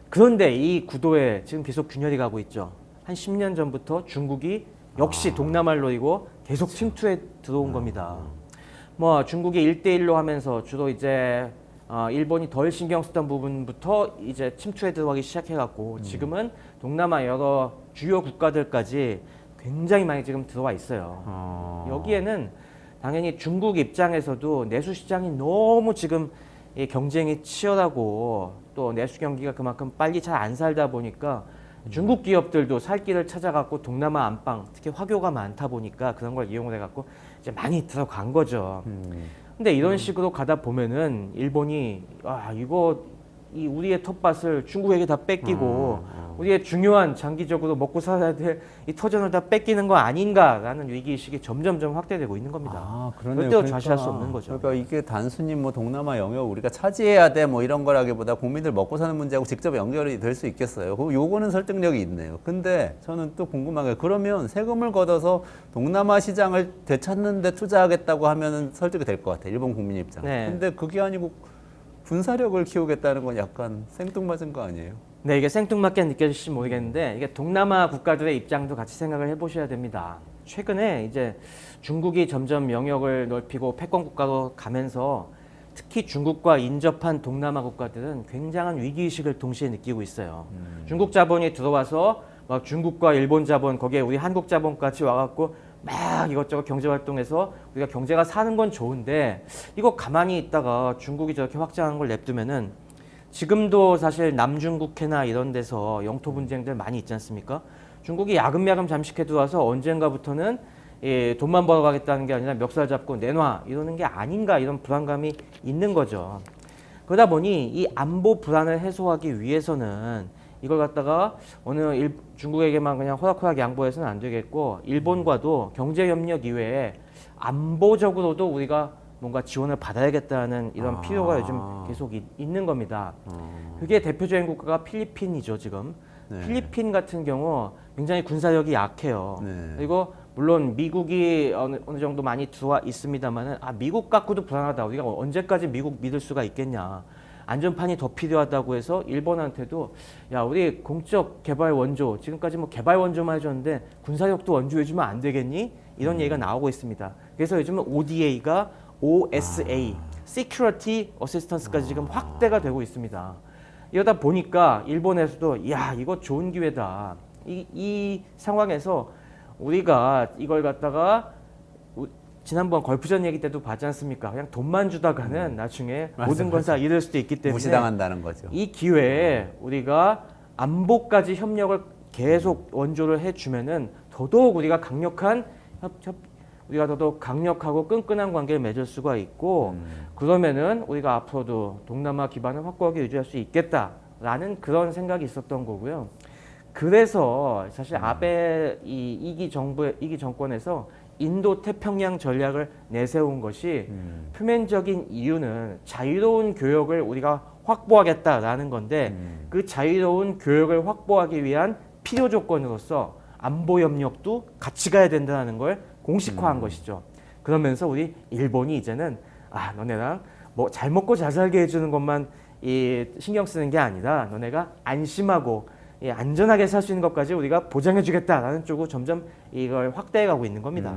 S5: 그런데 이 구도에 지금 계속 균열이 가고 있죠. 한 10년 전부터 중국이 역시 동남아를 노리고 계속 침투해 들어온 겁니다. 뭐 중국이 1대1로 하면서 주로 이제 일본이 덜 신경 쓰던 부분부터 이제 침투해 들어가기 시작해갖고 지금은 동남아 여러 주요 국가들까지 굉장히 많이 지금 들어와 있어요. 여기에는 당연히 중국 입장에서도 내수 시장이 너무 지금 이 경쟁이 치열하고 또 내수 경기가 그만큼 빨리 잘 안 살다 보니까 중국 기업들도 살 길을 찾아갖고 동남아 안방 특히 화교가 많다 보니까 그런 걸 이용을 해갖고 이제 많이 들어간 거죠. 근데 이런 식으로 가다 보면은 일본이 이 우리의 텃밭을 중국에게 다 뺏기고 우리의 중요한 장기적으로 먹고 살아야 될 이 터전을 다 뺏기는 거 아닌가라는 위기의식이 점점점 확대되고 있는 겁니다.
S1: 그러네요.
S5: 절대로 좌시할 수 없는 거죠.
S1: 그러니까 이게 단순히 뭐 동남아 영역 우리가 차지해야 돼 뭐 이런 거라기보다 국민들 먹고 사는 문제하고 직접 연결이 될 수 있겠어요. 요거는 설득력이 있네요. 근데 저는 또 궁금한 게 그러면 세금을 걷어서 동남아 시장을 되찾는 데 투자하겠다고 하면은 설득이 될 것 같아요. 일본 국민 입장.
S5: 네.
S1: 근데 그게 아니고 군사력을 키우겠다는 건 약간 생뚱맞은 거 아니에요?
S5: 네, 이게 생뚱맞게 느껴질지 모르겠는데 이게 동남아 국가들의 입장도 같이 생각을 해보셔야 됩니다. 최근에 이제 중국이 점점 영역을 넓히고 패권 국가로 가면서 특히 중국과 인접한 동남아 국가들은 굉장한 위기의식을 동시에 느끼고 있어요. 중국 자본이 들어와서 막 중국과 일본 자본 거기에 우리 한국 자본까지 와갖고 막 이것저것 경제 활동해서 우리가 경제가 사는 건 좋은데 이거 가만히 있다가 중국이 저렇게 확장하는 걸 냅두면은 지금도 사실 남중국해나 이런 데서 영토 분쟁들 많이 있지 않습니까? 중국이 야금야금 잠식해 들어와서 언젠가부터는 돈만 벌어가겠다는 게 아니라 멱살 잡고 내놔 이러는 게 아닌가 이런 불안감이 있는 거죠. 그러다 보니 이 안보 불안을 해소하기 위해서는 이걸 갖다가 어느 중국에게만 그냥 호락호락 양보해서는 안 되겠고 일본과도 경제협력 이외에 안보적으로도 우리가 뭔가 지원을 받아야겠다는 이런 필요가 요즘 계속 있는 겁니다. 그게 대표적인 국가가 필리핀이죠, 지금.
S1: 네.
S5: 필리핀 같은 경우 굉장히 군사력이 약해요.
S1: 네.
S5: 그리고 물론 미국이 어느 정도 많이 들어와 있습니다만은 미국 갖고도 불안하다. 우리가 언제까지 미국 믿을 수가 있겠냐. 안전판이 더 필요하다고 해서 일본한테도 야 우리 공적 개발 원조 지금까지 뭐 개발 원조만 해줬는데 군사력도 원조해주면 안 되겠니? 이런 얘기가 나오고 있습니다. 그래서 요즘은 ODA가 OSA, Security Assistance까지 지금 확대가 되고 있습니다. 이러다 보니까 일본에서도 야 이거 좋은 기회다. 이 상황에서 우리가 이걸 갖다가 지난번 걸프전 얘기 때도 봤지 않습니까? 그냥 돈만 주다가는 나중에 모든 건 다 잃을 수도 있기 때문에
S1: 무시당한다는 거죠.
S5: 이 기회에 우리가 안보까지 협력을 계속 원조를 해주면은 더더욱 우리가 더더욱 강력하고 끈끈한 관계를 맺을 수가 있고 그러면은 우리가 앞으로도 동남아 기반을 확고하게 유지할 수 있겠다라는 그런 생각이 있었던 거고요. 그래서 사실 아베 이기 정권에서 인도 태평양 전략을 내세운 것이 표면적인 이유는 자유로운 교역을 우리가 확보하겠다라는 건데 그 자유로운 교역을 확보하기 위한 필요 조건으로서 안보 협력도 같이 가야 된다는 걸 공식화한 것이죠. 그러면서 우리 일본이 이제는 너네랑 뭐 잘 먹고 잘 살게 해주는 것만 신경 쓰는 게 아니라 너네가 안심하고 안전하게 살 수 있는 것까지 우리가 보장해주겠다라는 쪽으로 점점 이걸 확대해가고 있는 겁니다.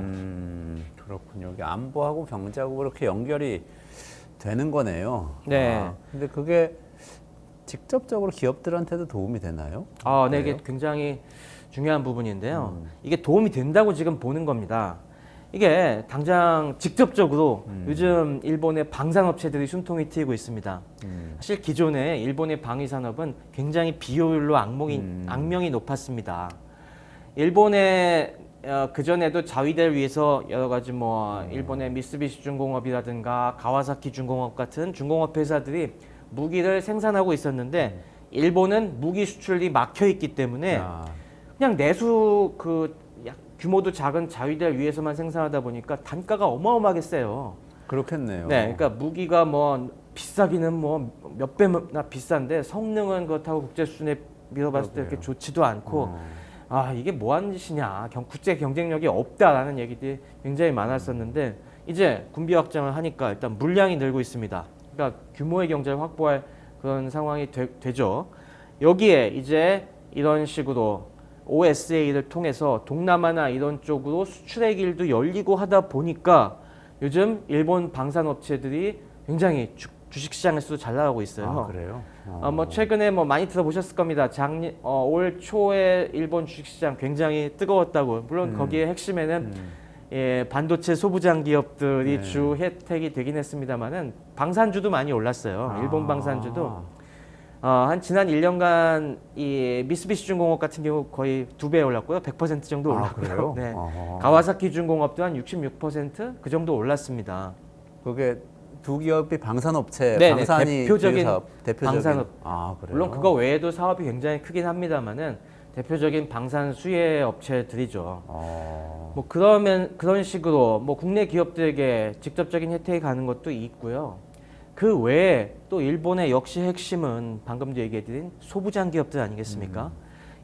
S1: 그렇군요. 이게 안보하고 경제하고 그렇게 연결이 되는 거네요.
S5: 네.
S1: 근데 그게 직접적으로 기업들한테도 도움이 되나요?
S5: 네, 이게 굉장히 중요한 부분인데요. 이게 도움이 된다고 지금 보는 겁니다. 이게 당장 직접적으로 요즘 일본의 방산업체들이 숨통이 트이고 있습니다. 사실 기존에 일본의 방위산업은 굉장히 비효율로 악명이 높았습니다. 일본의 그전에도 자위대를 위해서 여러 가지 일본의 미쓰비시 중공업이라든가 가와사키 중공업 같은 중공업 회사들이 무기를 생산하고 있었는데 일본은 무기 수출이 막혀 있기 때문에 그냥 내수 규모도 작은 자위대를 위해서만 생산하다 보니까 단가가 어마어마하게 세요.
S1: 그렇겠네요.
S5: 네, 그러니까 무기가 비싸기는 몇 배나 비싼데 성능은 그렇다고 국제 수준에 밀어봤을 때 그렇게 좋지도 않고 이게 뭐 하는 짓이냐. 국제 경쟁력이 없다라는 얘기들이 굉장히 많았었는데 이제 군비 확장을 하니까 일단 물량이 늘고 있습니다. 그러니까 규모의 경제를 확보할 그런 상황이 되죠. 여기에 이제 이런 식으로 OSA를 통해서 동남아나 이런 쪽으로 수출의 길도 열리고 하다 보니까 요즘 일본 방산업체들이 굉장히 주식시장에서도 잘 나가고 있어요.
S1: 그래요?
S5: 최근에 많이 들어보셨을 겁니다. 올 초에 일본 주식시장 굉장히 뜨거웠다고. 물론 거기에 핵심에는 반도체 소부장 기업들이 주 혜택이 되긴 했습니다만은 방산주도 많이 올랐어요. 일본 방산주도. 지난 1년간 이 미쓰비시 중공업 같은 경우 거의 2배 올랐고요. 100% 정도 올랐고요. 네. 가와사키 중공업도 한 66%그 정도 올랐습니다.
S1: 그게 두 기업이 방산업체,
S5: 네네,
S1: 방산이
S5: 대표적인
S1: 방산업.
S5: 그래요? 물론 그거 외에도 사업이 굉장히 크긴 합니다만은 대표적인 방산 수혜 업체들이죠. 그런 식으로 국내 기업들에게 직접적인 혜택이 가는 것도 있고요. 그 외에 또 일본의 역시 핵심은 방금도 얘기해드린 소부장 기업들 아니겠습니까?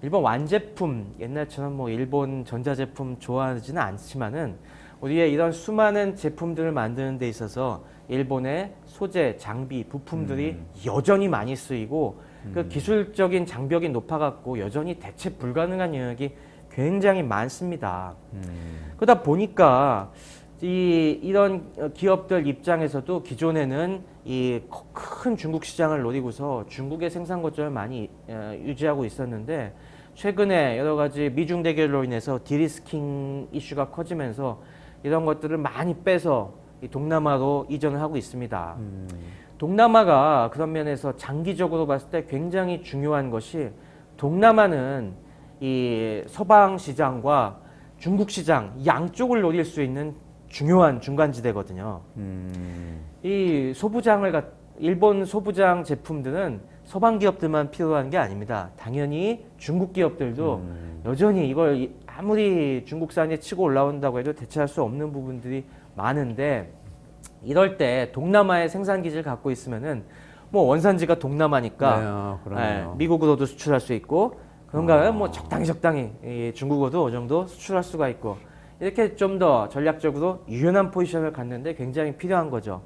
S5: 일본 완제품, 옛날처럼 일본 전자제품 좋아하지는 않지만은 우리의 이런 수많은 제품들을 만드는 데 있어서 일본의 소재, 장비, 부품들이 여전히 많이 쓰이고 그 기술적인 장벽이 높아갖고 여전히 대체 불가능한 영역이 굉장히 많습니다. 그러다 보니까 이런 기업들 입장에서도 기존에는 이 큰 중국 시장을 노리고서 중국의 생산 거점을 많이 유지하고 있었는데 최근에 여러 가지 미중 대결로 인해서 디리스킹 이슈가 커지면서 이런 것들을 많이 빼서 이 동남아로 이전을 하고 있습니다. 동남아가 그런 면에서 장기적으로 봤을 때 굉장히 중요한 것이 동남아는 이 서방 시장과 중국 시장 양쪽을 노릴 수 있는 중요한 중간지대거든요. 이 일본 소부장 제품들은 서방 기업들만 필요한 게 아닙니다. 당연히 중국 기업들도 여전히 이걸 아무리 중국산이 치고 올라온다고 해도 대체할 수 없는 부분들이 많은데, 이럴 때 동남아의 생산 기지를 갖고 있으면은 뭐 원산지가 동남아니까
S1: 그러네요.
S5: 미국으로도 수출할 수 있고, 그런가 뭐 적당히 이 중국어도 어느 정도 수출할 수가 있고, 이렇게 좀 더 전략적으로 유연한 포지션을 갖는데 굉장히 필요한 거죠.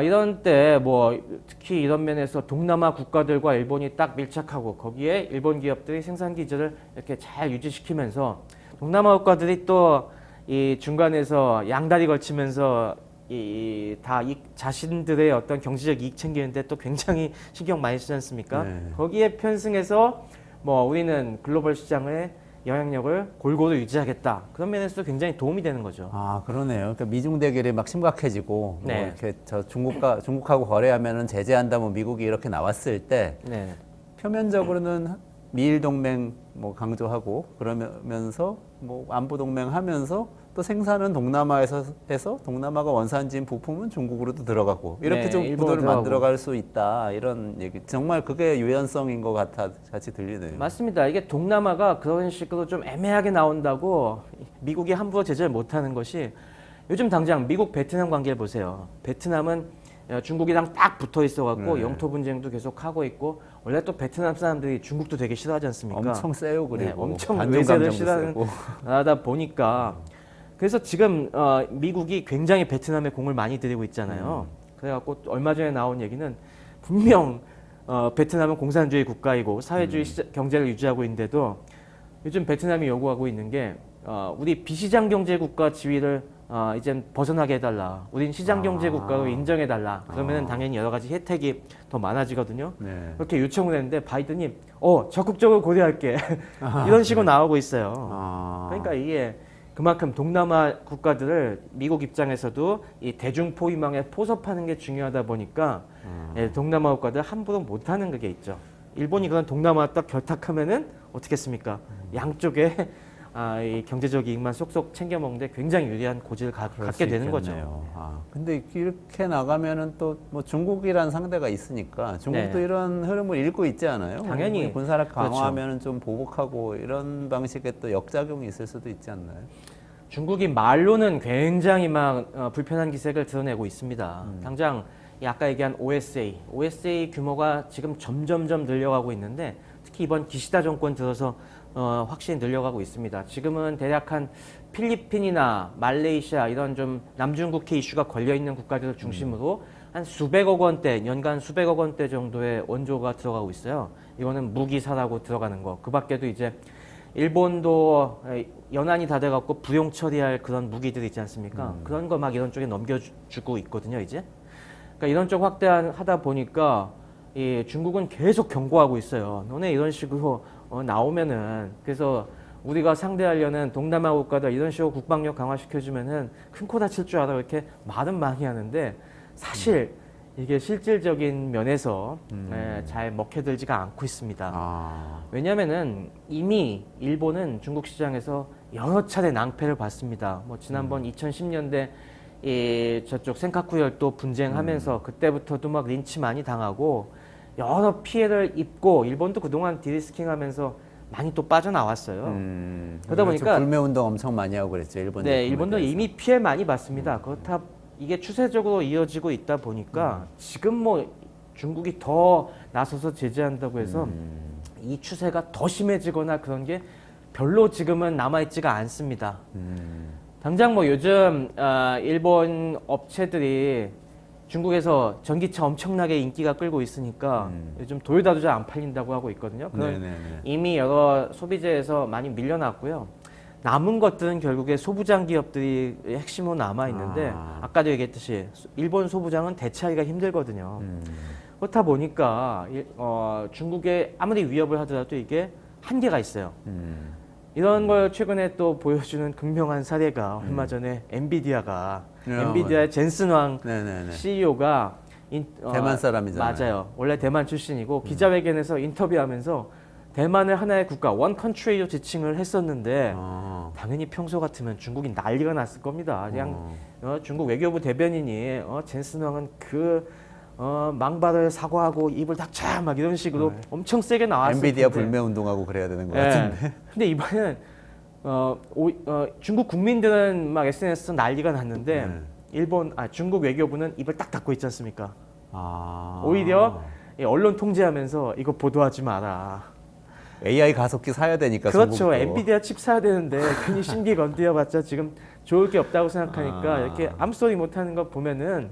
S5: 이런 때 뭐 특히 이런 면에서 동남아 국가들과 일본이 딱 밀착하고 거기에 일본 기업들이 생산 기지를 이렇게 잘 유지시키면서 동남아 국가들이 또 이 중간에서 양다리 걸치면서 이 자신들의 어떤 경제적 이익 챙기는데 또 굉장히 신경 많이 쓰지 않습니까?
S1: 네.
S5: 거기에 편승해서 뭐 우리는 글로벌 시장의 영향력을 골고루 유지하겠다. 그런 면에서도 굉장히 도움이 되는 거죠.
S1: 그러네요. 그러니까 미중 대결이 막 심각해지고
S5: 네.
S1: 뭐 이렇게 중국하고 거래하면은 제재한다 뭐 미국이 이렇게 나왔을 때
S5: 네.
S1: 표면적으로는 미일 동맹 뭐 강조하고 그러면서 뭐 안보 동맹 하면서 또 생산은 동남아에서 해서 동남아가 원산지인 부품은 중국으로도 들어가고 이렇게
S5: 네,
S1: 좀
S5: 일본으로
S1: 구도를
S5: 들어가고.
S1: 만들어갈 수 있다 이런 얘기. 정말 그게 유연성인 것 같이 들리네요.
S5: 맞습니다. 이게 동남아가 그런 식으로 좀 애매하게 나온다고 미국이 함부로 제재를 못하는 것이, 요즘 당장 미국 베트남 관계를 보세요. 베트남은 중국이랑 딱 붙어 있어갖고
S1: 네.
S5: 영토 분쟁도 계속 하고 있고, 원래 또 베트남 사람들이 중국도 되게 싫어하지 않습니까?
S1: 엄청 세요 그리고
S5: 네, 엄청
S1: 반중
S5: 외세를
S1: 감정도
S5: 싫어하는
S1: 세고.
S5: 나라다 보니까, 그래서 지금 미국이 굉장히 베트남에 공을 많이 들이고 있잖아요. 그래갖고 얼마 전에 나온 얘기는 분명 베트남은 공산주의 국가이고 사회주의 경제를 유지하고 있는데도 요즘 베트남이 요구하고 있는 게 우리 비시장 경제 국가 지위를 이제 벗어나게 해달라. 우린 시장 경제 국가로 인정해달라. 그러면은 당연히 여러 가지 혜택이 더 많아지거든요.
S1: 네.
S5: 그렇게 요청을 했는데 바이든이 적극적으로 고려할게. 이런 식으로 나오고 있어요. 그러니까 이게 그만큼 동남아 국가들을 미국 입장에서도 이 대중 포위망에 포섭하는 게 중요하다 보니까 동남아 국가들 함부로 못하는 그게 있죠. 일본이 그런 동남아 딱 결탁하면은 어떻겠습니까? 양쪽에 이 경제적 이익만 쏙쏙 챙겨 먹는데 굉장히 유리한 고지를 갖게 되는 거죠.
S1: 근데 이렇게 나가면은 또 뭐 중국이란 상대가 있으니까 중국도
S5: 네.
S1: 이런 흐름을 읽고 있지 않아요?
S5: 당연히.
S1: 군사력
S5: 그렇죠.
S1: 강화하면은 좀 보복하고 이런 방식의 또 역작용이 있을 수도 있지 않나요?
S5: 중국이 말로는 굉장히 막 불편한 기색을 드러내고 있습니다. 당장 아까 얘기한 OSA 규모가 지금 점점점 늘려가고 있는데, 특히 이번 기시다 정권 들어서 확실히 늘려가고 있습니다. 지금은 대략 한 필리핀이나 말레이시아 이런 좀 남중국해 이슈가 걸려있는 국가들을 중심으로 한 수백억 원대, 연간 수백억 원대 정도의 원조가 들어가고 있어요. 이거는 무기 사라고 들어가는 거. 그 밖에도 이제 일본도 연한이 다 돼갖고 부용 처리할 그런 무기들 있지 않습니까? 그런 거 막 이런 쪽에 넘겨주고 있거든요, 이제. 그러니까 이런 쪽 확대하다 보니까 이 중국은 계속 경고하고 있어요. 너네 이런 식으로 나오면은, 그래서 우리가 상대하려는 동남아 국가들 이런 식으로 국방력 강화시켜주면은 큰 코 다칠 줄 알아, 이렇게 말은 많이 하는데 사실 이게 실질적인 면에서 잘 먹혀들지가 않고 있습니다. 왜냐면은 이미 일본은 중국 시장에서 여러 차례 낭패를 봤습니다. 뭐 지난번 2010년대 저쪽 센카쿠 열도 분쟁하면서 그때부터도 막 린치 많이 당하고 여러 피해를 입고, 일본도 그동안 디리스킹하면서 많이 또 빠져나왔어요. 그러다 보니까
S1: 불매 운동 엄청 많이 하고 그랬죠, 일본.
S5: 네, 일본도 이미 피해 많이 봤습니다. 그렇다 이게 추세적으로 이어지고 있다 보니까 지금 뭐 중국이 더 나서서 제재한다고 해서 이 추세가 더 심해지거나 그런 게 별로 지금은 남아있지가 않습니다. 당장 뭐 요즘 일본 업체들이 중국에서 전기차 엄청나게 인기가 끌고 있으니까 요즘 도요타도 잘 안 팔린다고 하고 있거든요. 그건 이미 여러 소비재에서 많이 밀려났고요. 남은 것들은 결국에 소부장 기업들이 핵심으로 남아 있는데 아까도 얘기했듯이 일본 소부장은 대체하기가 힘들거든요. 그렇다 보니까 중국에 아무리 위협을 하더라도 이게 한계가 있어요. 이런 걸 최근에 또 보여주는 극명한 사례가 얼마 전에 엔비디아의 젠슨 왕 CEO가
S1: 대만 사람이잖아요.
S5: 맞아요. 원래 대만 출신이고 기자회견에서 인터뷰하면서 대만을 하나의 국가, 원 컨트리로 지칭을 했었는데 당연히 평소 같으면 중국이 난리가 났을 겁니다. 그냥 중국 외교부 대변인이 젠슨왕은 망발을 사과하고 입을 닥쳐 막 이런 식으로 엄청 세게 나왔을
S1: 엔비디아
S5: 텐데.
S1: 불매 운동하고 그래야 되는 것
S5: 예.
S1: 같은데.
S5: 근데 이번에는 중국 국민들은 막 SNS에서 난리가 났는데 중국 외교부는 입을 딱 닫고 있지 않습니까? 오히려 언론 통제하면서 이거 보도하지 마라.
S1: AI 가속기 사야 되니까.
S5: 그렇죠.
S1: 소국도.
S5: 엔비디아 칩 사야 되는데 괜히 신기 건드려봤자 지금 좋을 게 없다고 생각하니까 이렇게 아무 소리 못하는 거 보면은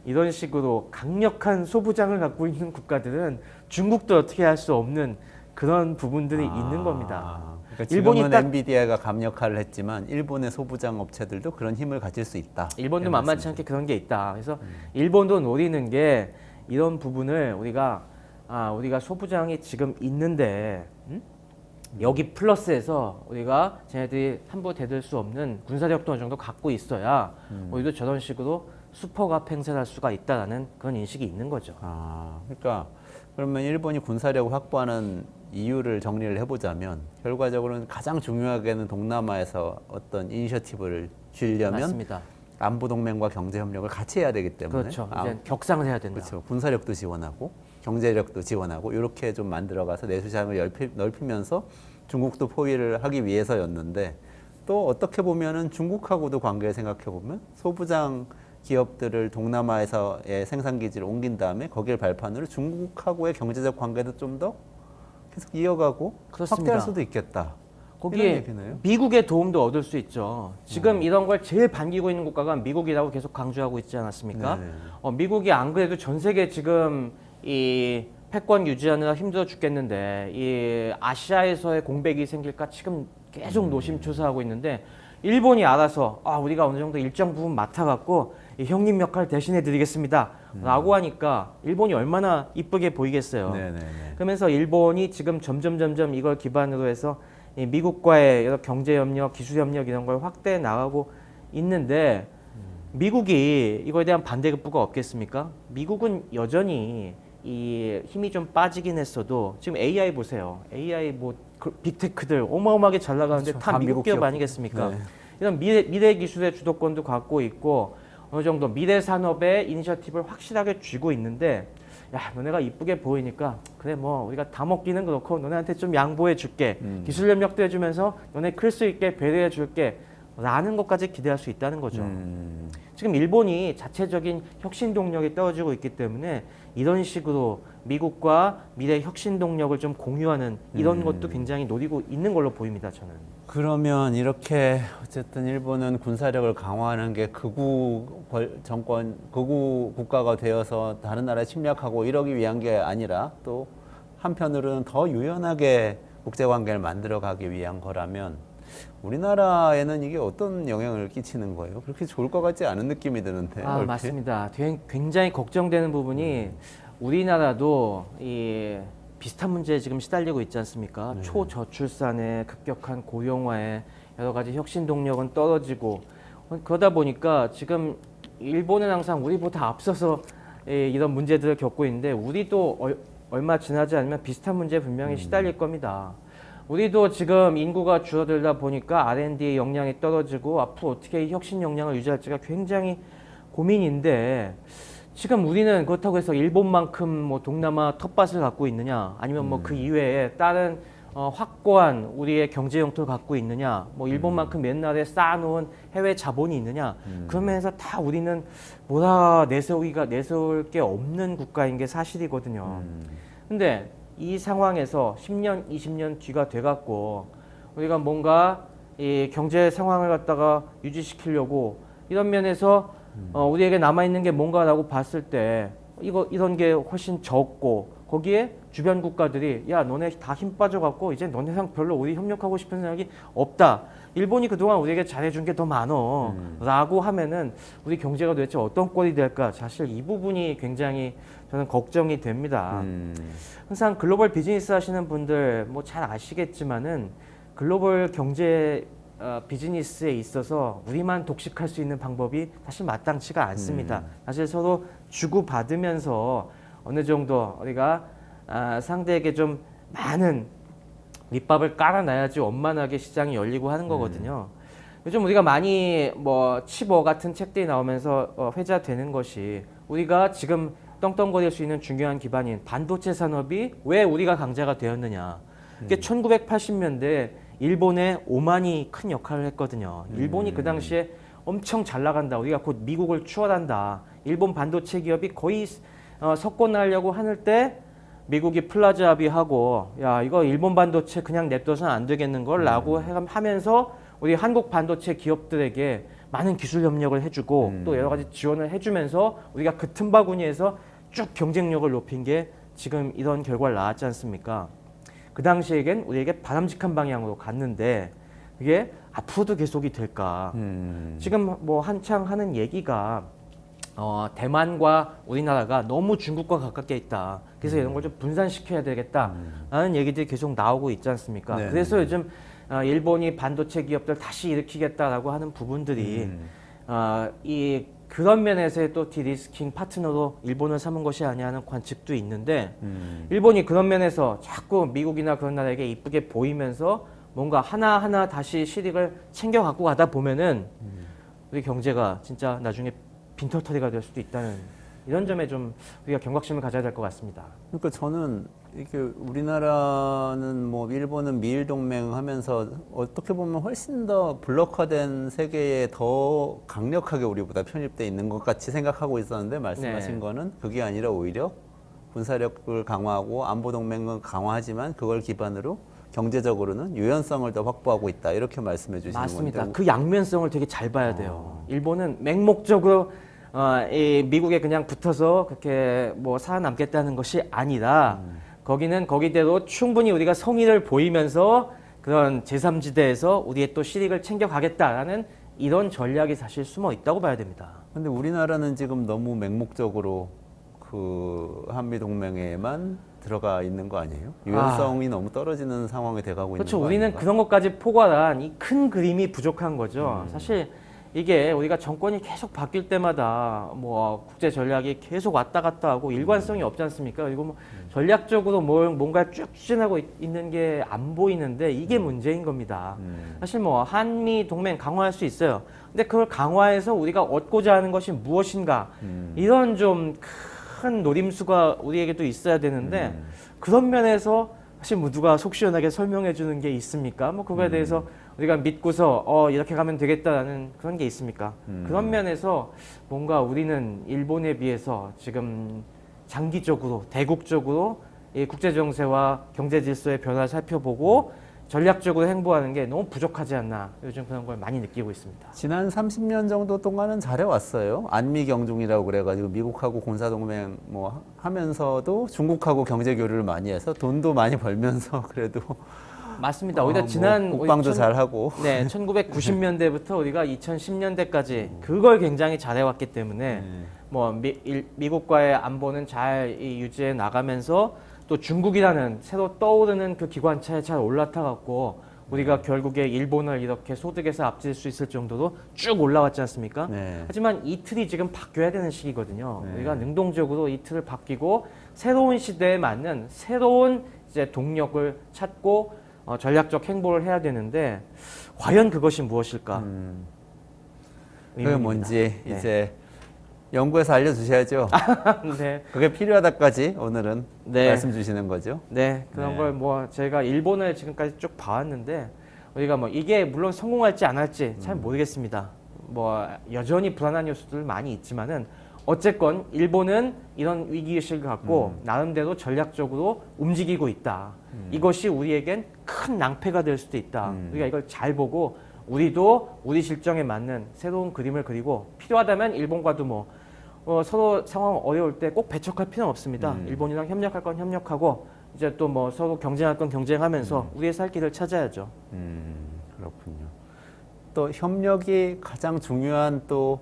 S5: 이런 식으로 강력한 소부장을 갖고 있는 국가들은 중국도 어떻게 할 수 없는 그런 부분들이 있는 겁니다.
S1: 그러니까
S5: 일본이
S1: 지금은
S5: 딱-
S1: 엔비디아가 감역할을 했지만 일본의 소부장 업체들도 그런 힘을 가질 수 있다.
S5: 일본도
S1: 이런
S5: 만만치
S1: 말씀이죠.
S5: 않게 그런 게 있다. 그래서 일본도 노리는 게 이런 부분을 우리가 소부장이 지금 있는데 여기 플러스해서 우리가 쟤네들이 함부로 대들 수 없는 군사력도 어느 정도 갖고 있어야 우리도 저런 식으로 슈퍼갑 행세를 할 수가 있다라는 그런 인식이 있는 거죠.
S1: 그러니까 그러면 일본이 군사력을 확보하는 이유를 정리를 해보자면 결과적으로는 가장 중요하게는 동남아에서 어떤 이니셔티브를 쥐려면
S5: 맞습니다.
S1: 안보 동맹과 경제 협력을 같이 해야 되기 때문에
S5: 그렇죠. 이제 격상을 해야 된다.
S1: 그렇죠. 군사력도 지원하고 경제력도 지원하고 이렇게 좀 만들어가서 내수시장을 넓히면서 중국도 포위를 하기 위해서였는데 또 어떻게 보면은 중국하고도 관계를 생각해 보면 소부장 기업들을 동남아에서의 생산 기지를 옮긴 다음에 거기를 발판으로 중국하고의 경제적 관계도 좀 더 계속 이어가고
S5: 그렇습니다.
S1: 확대할 수도 있겠다. 이런
S5: 거기에
S1: 얘기네요.
S5: 미국의 도움도 얻을 수 있죠. 지금 이런 걸 제일 반기고 있는 국가가 미국이라고 계속 강조하고 있지 않았습니까?
S1: 네네.
S5: 미국이 안 그래도 전 세계 지금 이 패권 유지하느라 힘들어 죽겠는데 이 아시아에서의 공백이 생길까 지금 계속 노심초사하고 있는데 일본이 알아서 우리가 어느 정도 일정 부분 맡아갖고 이 형님 역할 대신해 드리겠습니다 라고 하니까 일본이 얼마나 이쁘게 보이겠어요.
S1: 네네네.
S5: 그러면서 일본이 지금 점점 이걸 기반으로 해서 이 미국과의 여러 경제 협력, 기술 협력 이런 걸 확대해 나가고 있는데 미국이 이거에 대한 반대급부가 없겠습니까? 미국은 여전히 이 힘이 좀 빠지긴 했어도 지금 AI 보세요. AI 빅테크들 어마어마하게 잘 나가는데
S1: 그렇죠.
S5: 다
S1: 다
S5: 미국
S1: 미국
S5: 기업
S1: 기업.
S5: 아니겠습니까?
S1: 네.
S5: 이런 미래 기술의 주도권도 갖고 있고 어느 정도 미래 산업의 이니셔티브를 확실하게 쥐고 있는데 야 너네가 이쁘게 보이니까 그래 뭐 우리가 다 먹기는 그렇고 너네한테 좀 양보해 줄게 기술 협력도 해주면서 너네 클 수 있게 배려해 줄게 라는 것까지 기대할 수 있다는 거죠. 지금 일본이 자체적인 혁신 동력이 떨어지고 있기 때문에 이런 식으로 미국과 미래 혁신 동력을 좀 공유하는 이런 것도 굉장히 노리고 있는 걸로 보입니다. 저는.
S1: 그러면 이렇게 어쨌든 일본은 군사력을 강화하는 게 극우 국가가 되어서 다른 나라에 침략하고 이러기 위한 게 아니라 또 한편으로는 더 유연하게 국제관계를 만들어가기 위한 거라면 우리나라에는 이게 어떤 영향을 끼치는 거예요? 그렇게 좋을 것 같지 않은 느낌이 드는데. 얼핏?
S5: 맞습니다. 굉장히 걱정되는 부분이 우리나라도 이 비슷한 문제에 지금 시달리고 있지 않습니까? 초저출산에 급격한 고령화에 여러 가지 혁신 동력은 떨어지고 그러다 보니까 지금 일본은 항상 우리보다 앞서서 이런 문제들을 겪고 있는데 우리도 얼마 지나지 않으면 비슷한 문제에 분명히 시달릴 겁니다. 우리도 지금 인구가 줄어들다 보니까 R&D 역량이 떨어지고 앞으로 어떻게 이 혁신 역량을 유지할지가 굉장히 고민인데 지금 우리는 그렇다고 해서 일본만큼 뭐 동남아 텃밭을 갖고 있느냐 아니면 뭐 그 이외에 다른 확고한 우리의 경제 영토를 갖고 있느냐 뭐 일본만큼 옛날에 쌓아놓은 해외 자본이 있느냐 그런 면에서 다 우리는 뭐라 내세울 게 없는 국가인 게 사실이거든요. 근데 이 상황에서 10년, 20년 뒤가 돼갖고 우리가 뭔가 이 경제 상황을 갖다가 유지시키려고 이런 면에서 우리에게 남아있는 게 뭔가라고 봤을 때 이런 게 훨씬 적고 거기에 주변 국가들이 야 너네 다 힘 빠져갖고 이제 너네랑 별로 우리 협력하고 싶은 생각이 없다. 일본이 그동안 우리에게 잘해준 게 더 많어 라고 하면은 우리 경제가 도대체 어떤 꼴이 될까 사실 이 부분이 굉장히 저는 걱정이 됩니다. 항상 글로벌 비즈니스 하시는 분들 뭐 잘 아시겠지만은 글로벌 경제 비즈니스에 있어서 우리만 독식할 수 있는 방법이 사실 마땅치가 않습니다. 사실 서로 주고받으면서 어느 정도 우리가 상대에게 좀 많은 밑밥을 깔아놔야지 원만하게 시장이 열리고 하는 거거든요. 요즘 우리가 많이 뭐 치보 같은 책들이 나오면서 회자되는 것이 우리가 지금 떵떵거릴 수 있는 중요한 기반인 반도체 산업이 왜 우리가 강자가 되었느냐. 이게 1980년대 일본의 오만이 큰 역할을 했거든요. 일본이 그 당시에 엄청 잘 나간다. 우리가 곧 미국을 추월한다. 일본 반도체 기업이 거의 석권하려고 하는 때 미국이 플라자 합의하고 야 이거 일본 반도체 그냥 냅둬서는 안 되겠는 걸 라고 하면서 우리 한국 반도체 기업들에게 많은 기술 협력을 해주고 또 여러 가지 지원을 해주면서 우리가 그 틈바구니에서 쭉 경쟁력을 높인 게 지금 이런 결과를 낳았지 않습니까? 그 당시에겐 우리에게 바람직한 방향으로 갔는데 그게 앞으로도 계속이 될까? 지금 뭐 한창 하는 얘기가 대만과 우리나라가 너무 중국과 가깝게 있다. 그래서 이런 걸 좀 분산시켜야 되겠다라는 얘기들이 계속 나오고 있지 않습니까?
S1: 네.
S5: 그래서 요즘 일본이 반도체 기업들 다시 일으키겠다라고 하는 부분들이 그런 면에서의 또 디리스킹 파트너로 일본을 삼은 것이 아니냐는 관측도 있는데 일본이 그런 면에서 자꾸 미국이나 그런 나라에게 이쁘게 보이면서 뭔가 하나하나 다시 실익을 챙겨 갖고 가다 보면은 우리 경제가 진짜 나중에 빈털터리가 될 수도 있다는 이런 점에 좀 우리가 경각심을 가져야 될 것 같습니다.
S1: 그러니까 저는 이게 우리나라는 뭐 일본은 미일 동맹 하면서 어떻게 보면 훨씬 더 블록화된 세계에 더 강력하게 우리보다 편입돼 있는 것 같이 생각하고 있었는데 말씀하신
S5: 네.
S1: 거는 그게 아니라 오히려 군사력을 강화하고 안보 동맹은 강화하지만 그걸 기반으로 경제적으로는 유연성을 더 확보하고 있다 이렇게 말씀해 주시는
S5: 맞습니다.
S1: 건데
S5: 그 양면성을 되게 잘 봐야 돼요. 일본은 맹목적으로 이 미국에 그냥 붙어서 그렇게 뭐 살아남겠다는 것이 아니라 거기는 거기대로 충분히 우리가 성의를 보이면서 그런 제3지대에서 우리의 또 실익을 챙겨가겠다라는 이런 전략이 사실 숨어 있다고 봐야 됩니다.
S1: 근데 우리나라는 지금 너무 맹목적으로 그 한미 동맹에만 들어가 있는 거 아니에요? 유연성이 너무 떨어지는 상황이 돼가고
S5: 그렇죠.
S1: 있는 거
S5: 우리는
S1: 아닌가?
S5: 그런 것까지 포괄한 이 큰 그림이 부족한 거죠. 사실 이게 우리가 정권이 계속 바뀔 때마다 뭐 국제 전략이 계속 왔다 갔다 하고 일관성이 없지 않습니까? 그리고 뭐 전략적으로 뭔가 쭉 추진하고 있는 게 안 보이는데 이게 문제인 겁니다. 사실 뭐 한미 동맹 강화할 수 있어요. 근데 그걸 강화해서 우리가 얻고자 하는 것이 무엇인가? 이런 좀 큰 노림수가 우리에게도 있어야 되는데 그런 면에서 사실 뭐 누가 속 시원하게 설명해 주는 게 있습니까? 뭐 그거에 대해서 우리가 믿고서 이렇게 가면 되겠다라는 그런 게 있습니까? 그런 면에서 뭔가 우리는 일본에 비해서 지금 장기적으로 대국적으로 이 국제 정세와 경제 질서의 변화를 살펴보고 전략적으로 행보하는 게 너무 부족하지 않나 요즘 그런 걸 많이 느끼고 있습니다.
S1: 지난 30년 정도 동안은 잘해왔어요. 안미경중이라고 그래가지고 미국하고 군사동맹 뭐 하면서도 중국하고 경제 교류를 많이 해서 돈도 많이 벌면서 그래도
S5: 맞습니다. 오히려
S1: 뭐
S5: 지난
S1: 국방도 잘하고
S5: 네, 1990년대부터 우리가 2010년대까지 그걸 굉장히 잘해왔기 때문에 뭐 미국과의 안보는 잘 유지해 나가면서 또 중국이라는 새로 떠오르는 그 기관차에 잘 올라타갖고 우리가 결국에 일본을 이렇게 소득에서 앞질 수 있을 정도로 쭉 올라왔지 않습니까?
S1: 네.
S5: 하지만 이 틀이 지금 바뀌어야 되는 시기거든요.
S1: 네.
S5: 우리가 능동적으로 이 틀을 바뀌고 새로운 시대에 맞는 새로운 이제 동력을 찾고 전략적 행보를 해야 되는데 과연 그것이 무엇일까?
S1: 그게
S5: 의문입니다.
S1: 뭔지
S5: 네.
S1: 이제 연구해서 알려주셔야죠.
S5: 네.
S1: 그게 필요하다까지 오늘은
S5: 네.
S1: 말씀 주시는 거죠.
S5: 네, 그런
S1: 네.
S5: 걸 뭐 제가 일본을 지금까지 쭉 봐왔는데 우리가 뭐 이게 물론 성공할지 안 할지 잘 모르겠습니다. 뭐 여전히 불안한 요소들 많이 있지만은 어쨌건 일본은 이런 위기의식을 갖고 나름대로 전략적으로 움직이고 있다. 이것이 우리에겐 큰 낭패가 될 수도 있다. 우리가 이걸 잘 보고 우리도 우리 실정에 맞는 새로운 그림을 그리고 필요하다면 일본과도 뭐 서로 상황 어려울 때 꼭 배척할 필요는 없습니다. 일본이랑 협력할 건 협력하고 이제 또 뭐 서로 경쟁할 건 경쟁하면서 우리의 살 길을 찾아야죠.
S1: 그렇군요. 또 협력이 가장 중요한 또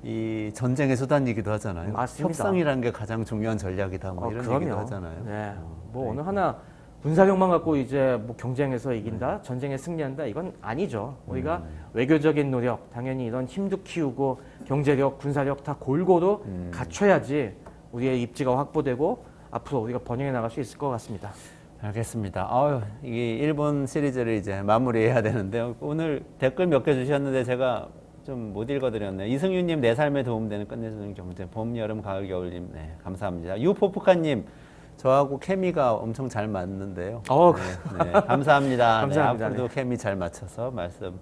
S1: 이 전쟁의 수단이기도 하잖아요.
S5: 맞습니다.
S1: 협상이라는 게 가장 중요한 전략이다. 뭐 이런
S5: 그럼요.
S1: 얘기도 하잖아요.
S5: 네. 뭐 어느 하나 군사력만 갖고 이제 뭐 경쟁에서 이긴다, 전쟁에 승리한다, 이건 아니죠. 우리가 외교적인 노력, 당연히 이런 힘도 키우고 경제력, 군사력 다 골고루 갖춰야지 우리의 입지가 확보되고 앞으로 우리가 번영해 나갈 수 있을 것 같습니다.
S1: 알겠습니다. 아유, 이게 일본 시리즈를 이제 마무리해야 되는데요. 오늘 댓글 몇 개 주셨는데 제가 좀 못 읽어드렸네요. 이승윤님, 내 삶에 도움되는 끝내주는 경제. 봄, 여름, 가을, 겨울님. 네, 감사합니다. 유포프카님, 저하고 케미가 엄청 잘 맞는데요. 네, 네, 감사합니다.
S5: 감사합니다.
S1: 네, 앞으로도 케미 잘 맞춰서 말씀,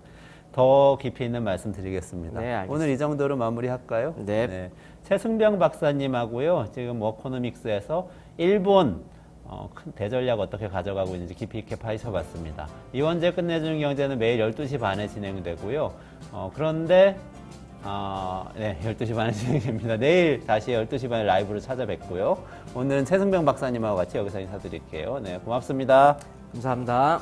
S1: 더 깊이 있는 말씀 드리겠습니다.
S5: 네, 알겠습니다.
S1: 오늘 이 정도로 마무리할까요?
S5: 네.
S1: 최승병 박사님하고요. 지금 워코노믹스에서 일본 큰 대전략 어떻게 가져가고 있는지 깊이 있게 파헤쳐봤습니다. 이원재 끝내주는 경제는 매일 12시 반에 진행되고요. 그런데 네, 12시 반에 진행됩니다. 내일 다시 12시 반에 라이브로 찾아뵙고요. 오늘은 최승병 박사님하고 같이 여기서 인사드릴게요. 네, 고맙습니다.
S5: 감사합니다.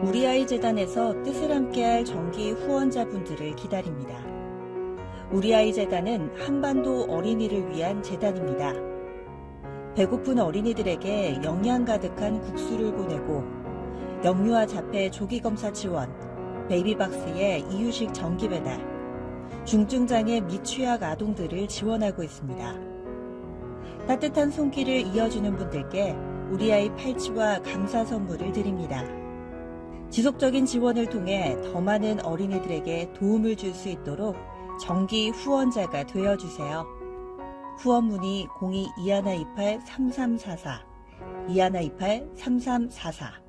S6: 우리 아이 재단에서 뜻을 함께할 정기 후원자분들을 기다립니다. 우리 아이 재단은 한반도 어린이를 위한 재단입니다. 배고픈 어린이들에게 영양 가득한 국수를 보내고 영유아 자폐 조기 검사 지원, 베이비박스의 이유식 정기 배달, 중증장애 및 취약 아동들을 지원하고 있습니다. 따뜻한 손길을 이어주는 분들께 우리 아이 팔찌와 감사 선물을 드립니다. 지속적인 지원을 통해 더 많은 어린이들에게 도움을 줄 수 있도록 정기 후원자가 되어주세요. 후원 문의 02-2128-3344, 2128-3344